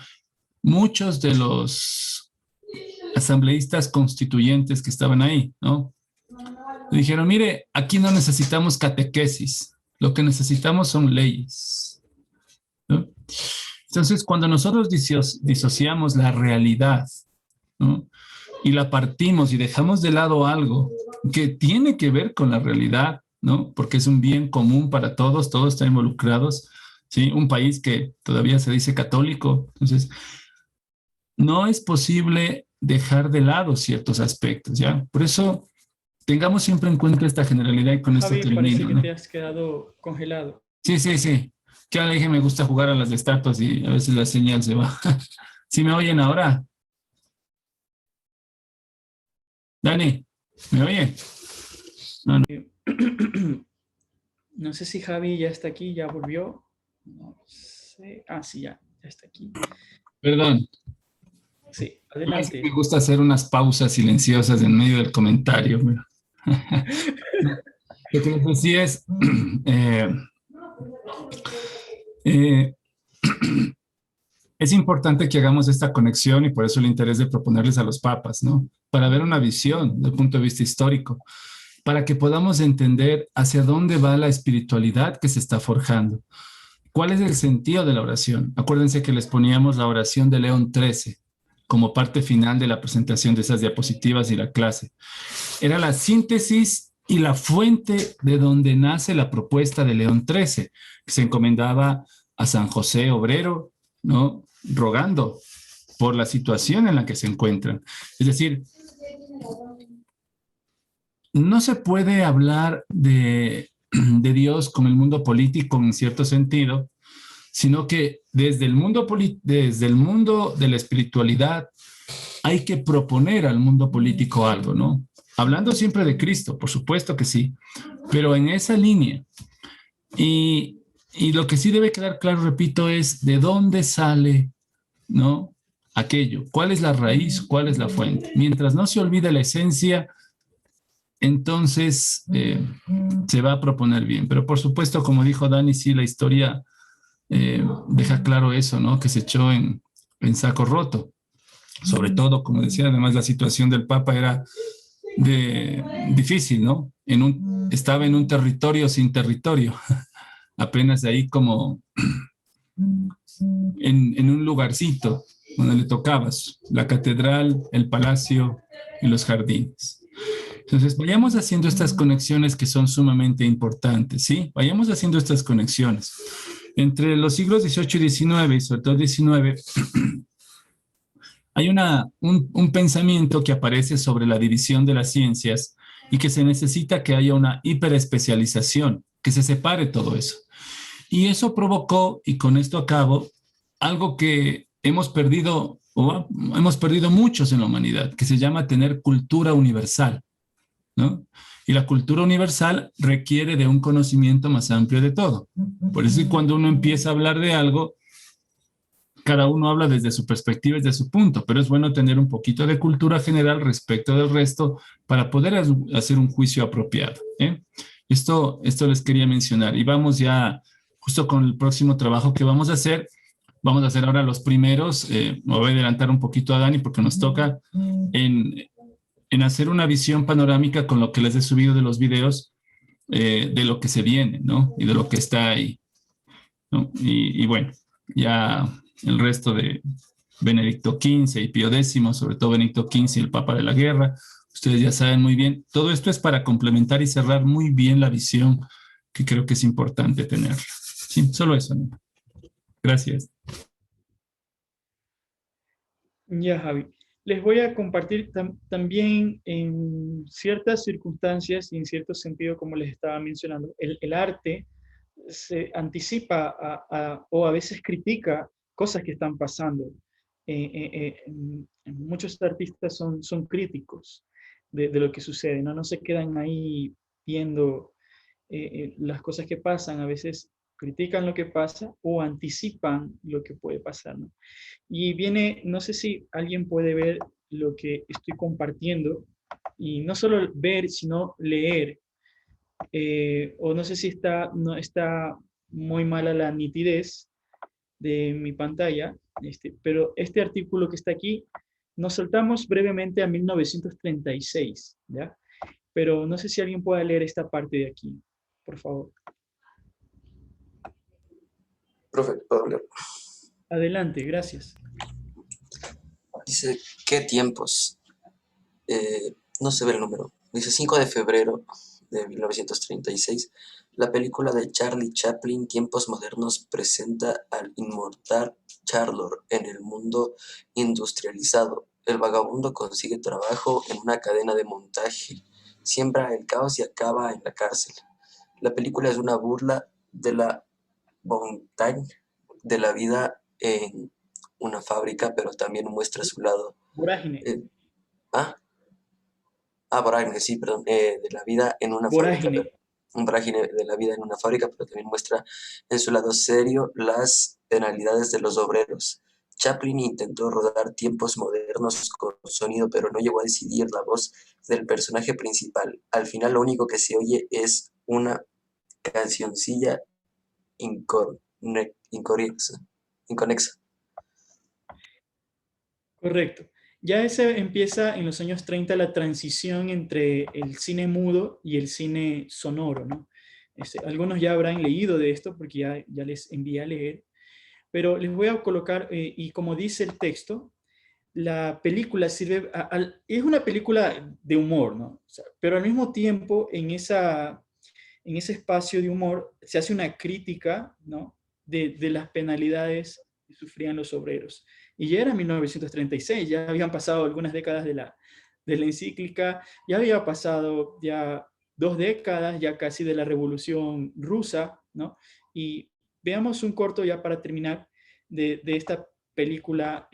muchos de los asambleístas constituyentes que estaban ahí, ¿no? Le dijeron, mire, aquí no necesitamos catequesis, lo que necesitamos son leyes, ¿no? Entonces, cuando nosotros disociamos la realidad, ¿no? Y la partimos y dejamos de lado algo que tiene que ver con la realidad, ¿no? Porque es un bien común para todos, todos están involucrados, ¿sí? Un país que todavía se dice católico, entonces no es posible dejar de lado ciertos aspectos, ¿ya? Por eso tengamos siempre en cuenta esta generalidad y con esto Javi, termino, parece que ¿no? te has quedado congelado. Sí. Que le dije, me gusta jugar a las estatuas y a veces la señal se va. ¿Sí me oyen ahora? Dani, ¿me oyen? No. No sé si Javi ya está aquí, ya volvió. No sé. Ah, sí, ya está aquí. Perdón. Sí, Me adelante. gusta hacer unas pausas silenciosas en medio del comentario. Mira. Lo que les decía es, eh, eh, es importante que hagamos esta conexión y por eso el interés de proponerles a los papas, ¿no? Para ver una visión desde el punto de vista histórico, para que podamos entender hacia dónde va la espiritualidad que se está forjando. ¿Cuál es el sentido de la oración? Acuérdense que les poníamos la oración de León XIII como parte final de la presentación de esas diapositivas y la clase. Era la síntesis y la fuente de donde nace la propuesta de León XIII, que se encomendaba a San José Obrero, ¿no? Rogando por la situación en la que se encuentran. Es decir, no se puede hablar de Dios con el mundo político en cierto sentido, sino que desde el mundo de la espiritualidad hay que proponer al mundo político algo, ¿no? Hablando siempre de Cristo, por supuesto que sí, pero en esa línea. Y lo que sí debe quedar claro, repito, es de dónde sale, ¿no? Aquello, cuál es la raíz, cuál es la fuente. Mientras no se olvide la esencia, entonces se va a proponer bien. Pero por supuesto, como dijo Dani, sí, la historia deja claro eso, ¿no? Que se echó en saco roto. Sobre todo, como decía, además la situación del Papa era difícil, ¿no? Estaba en un territorio sin territorio, apenas ahí como en un lugarcito donde le tocabas, la catedral, el palacio y los jardines. Entonces, vayamos haciendo estas conexiones que son sumamente importantes, ¿sí? Vayamos haciendo estas conexiones. Entre los siglos XVIII y XIX, y sobre todo XIX, hay un pensamiento que aparece sobre la división de las ciencias y que se necesita que haya una hiperespecialización, que se separe todo eso. Y eso provocó, y con esto acabo, algo que hemos perdido muchos en la humanidad, que se llama tener cultura universal, ¿no? Y la cultura universal requiere de un conocimiento más amplio de todo. Por eso cuando uno empieza a hablar de algo, cada uno habla desde su perspectiva, desde su punto, pero es bueno tener un poquito de cultura general respecto del resto para poder hacer un juicio apropiado, ¿eh? Esto les quería mencionar. Y vamos ya justo con el próximo trabajo que vamos a hacer. Vamos a hacer ahora los primeros, me voy a adelantar un poquito a Dani porque nos toca en hacer una visión panorámica con lo que les he subido de los videos, de lo que se viene, ¿no? Y de lo que está ahí, ¿no? Y bueno, ya el resto de Benedicto XV y Pío X, sobre todo Benedicto XV y el Papa de la Guerra, ustedes ya saben muy bien. Todo esto es para complementar y cerrar muy bien la visión que creo que es importante tenerla. Sí, solo eso, ¿no? Gracias. Ya, Javi. Les voy a compartir también en ciertas circunstancias y en cierto sentido, como les estaba mencionando, el arte se anticipa o a veces critica cosas que están pasando. Muchos artistas son críticos de lo que sucede, ¿no? No se quedan ahí viendo las cosas que pasan, a veces critican lo que pasa o anticipan lo que puede pasar, ¿no? Y viene, no sé si alguien puede ver lo que estoy compartiendo, y no solo ver, sino leer. O no sé si no está muy mala la nitidez de mi pantalla, pero este artículo que está aquí, nos saltamos brevemente a 1936, ¿ya? Pero no sé si alguien puede leer esta parte de aquí, por favor. Profe, ¿puedo leer? Adelante, gracias. Dice, ¿qué tiempos? No se ve el número. Dice 5 de febrero de 1936. La película de Charlie Chaplin, Tiempos Modernos, presenta al inmortal Charlor en el mundo industrializado. El vagabundo consigue trabajo en una cadena de montaje, siembra el caos y acaba en la cárcel. La película es una burla de la montaña, de la vida en una fábrica, pero también muestra su lado. Vorágine. Vorágine, sí, perdón. De la vida en una fábrica. Un vorágine de la vida en una fábrica, pero también muestra en su lado serio las penalidades de los obreros. Chaplin intentó rodar tiempos modernos con sonido, pero no llegó a decidir la voz del personaje principal. Al final lo único que se oye es una cancioncilla inconexa. Correcto. Ya ese empieza en los años 30 la transición entre el cine mudo y el cine sonoro, ¿no? Algunos ya habrán leído de esto porque ya les envié a leer, pero les voy a colocar, y como dice el texto, la película sirve, es una película de humor, ¿no? O sea, pero al mismo tiempo en ese espacio de humor se hace una crítica, ¿no? de las penalidades que sufrían los obreros. Y ya era 1936, ya habían pasado algunas décadas de la encíclica, ya había pasado ya 2 décadas, ya casi de la Revolución Rusa, ¿no? Y veamos un corto ya para terminar de esta película,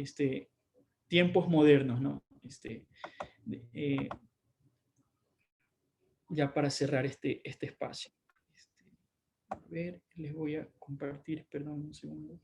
Tiempos Modernos, ¿no? Ya para cerrar este espacio. A ver, les voy a compartir, perdón un segundo.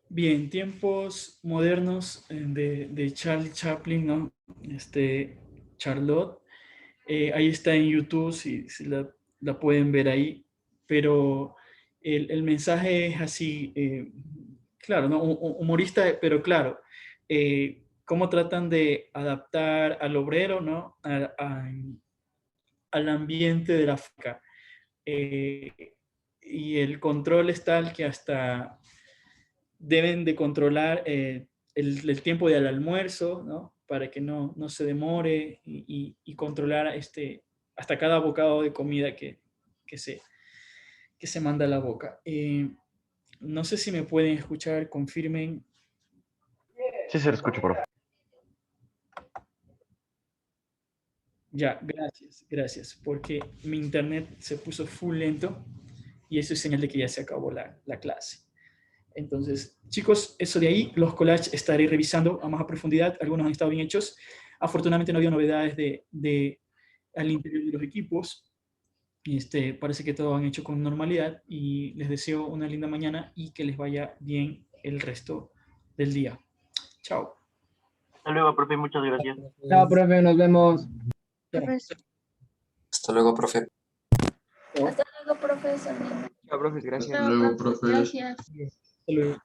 Bien, Tiempos Modernos de Charles Chaplin, ¿no? Charlotte. Ahí está en YouTube, si la pueden ver ahí. Pero el mensaje es así, claro, ¿no? Humorista, pero claro, cómo tratan de adaptar al obrero, ¿no? Al ambiente de la fábrica. Y el control es tal que hasta deben de controlar el tiempo del almuerzo, ¿no? Para que no se demore y controlar hasta cada bocado de comida que se manda a la boca. No sé si me pueden escuchar, confirmen. Sí, se lo escucho, profe. Ya, gracias, porque mi internet se puso full lento y eso es señal de que ya se acabó la clase. Entonces, chicos, eso de ahí, los collages estaré revisando a más a profundidad, algunos han estado bien hechos. Afortunadamente no había novedades al interior de los equipos. Parece que todo han hecho con normalidad y les deseo una linda mañana y que les vaya bien el resto del día. Chao. Hasta luego, profe, muchas gracias. Chao, profe, nos vemos. Hasta luego, profe. Hasta luego, profesor. Chao, profes, gracias. Hasta luego, profe. Gracias. Hasta luego.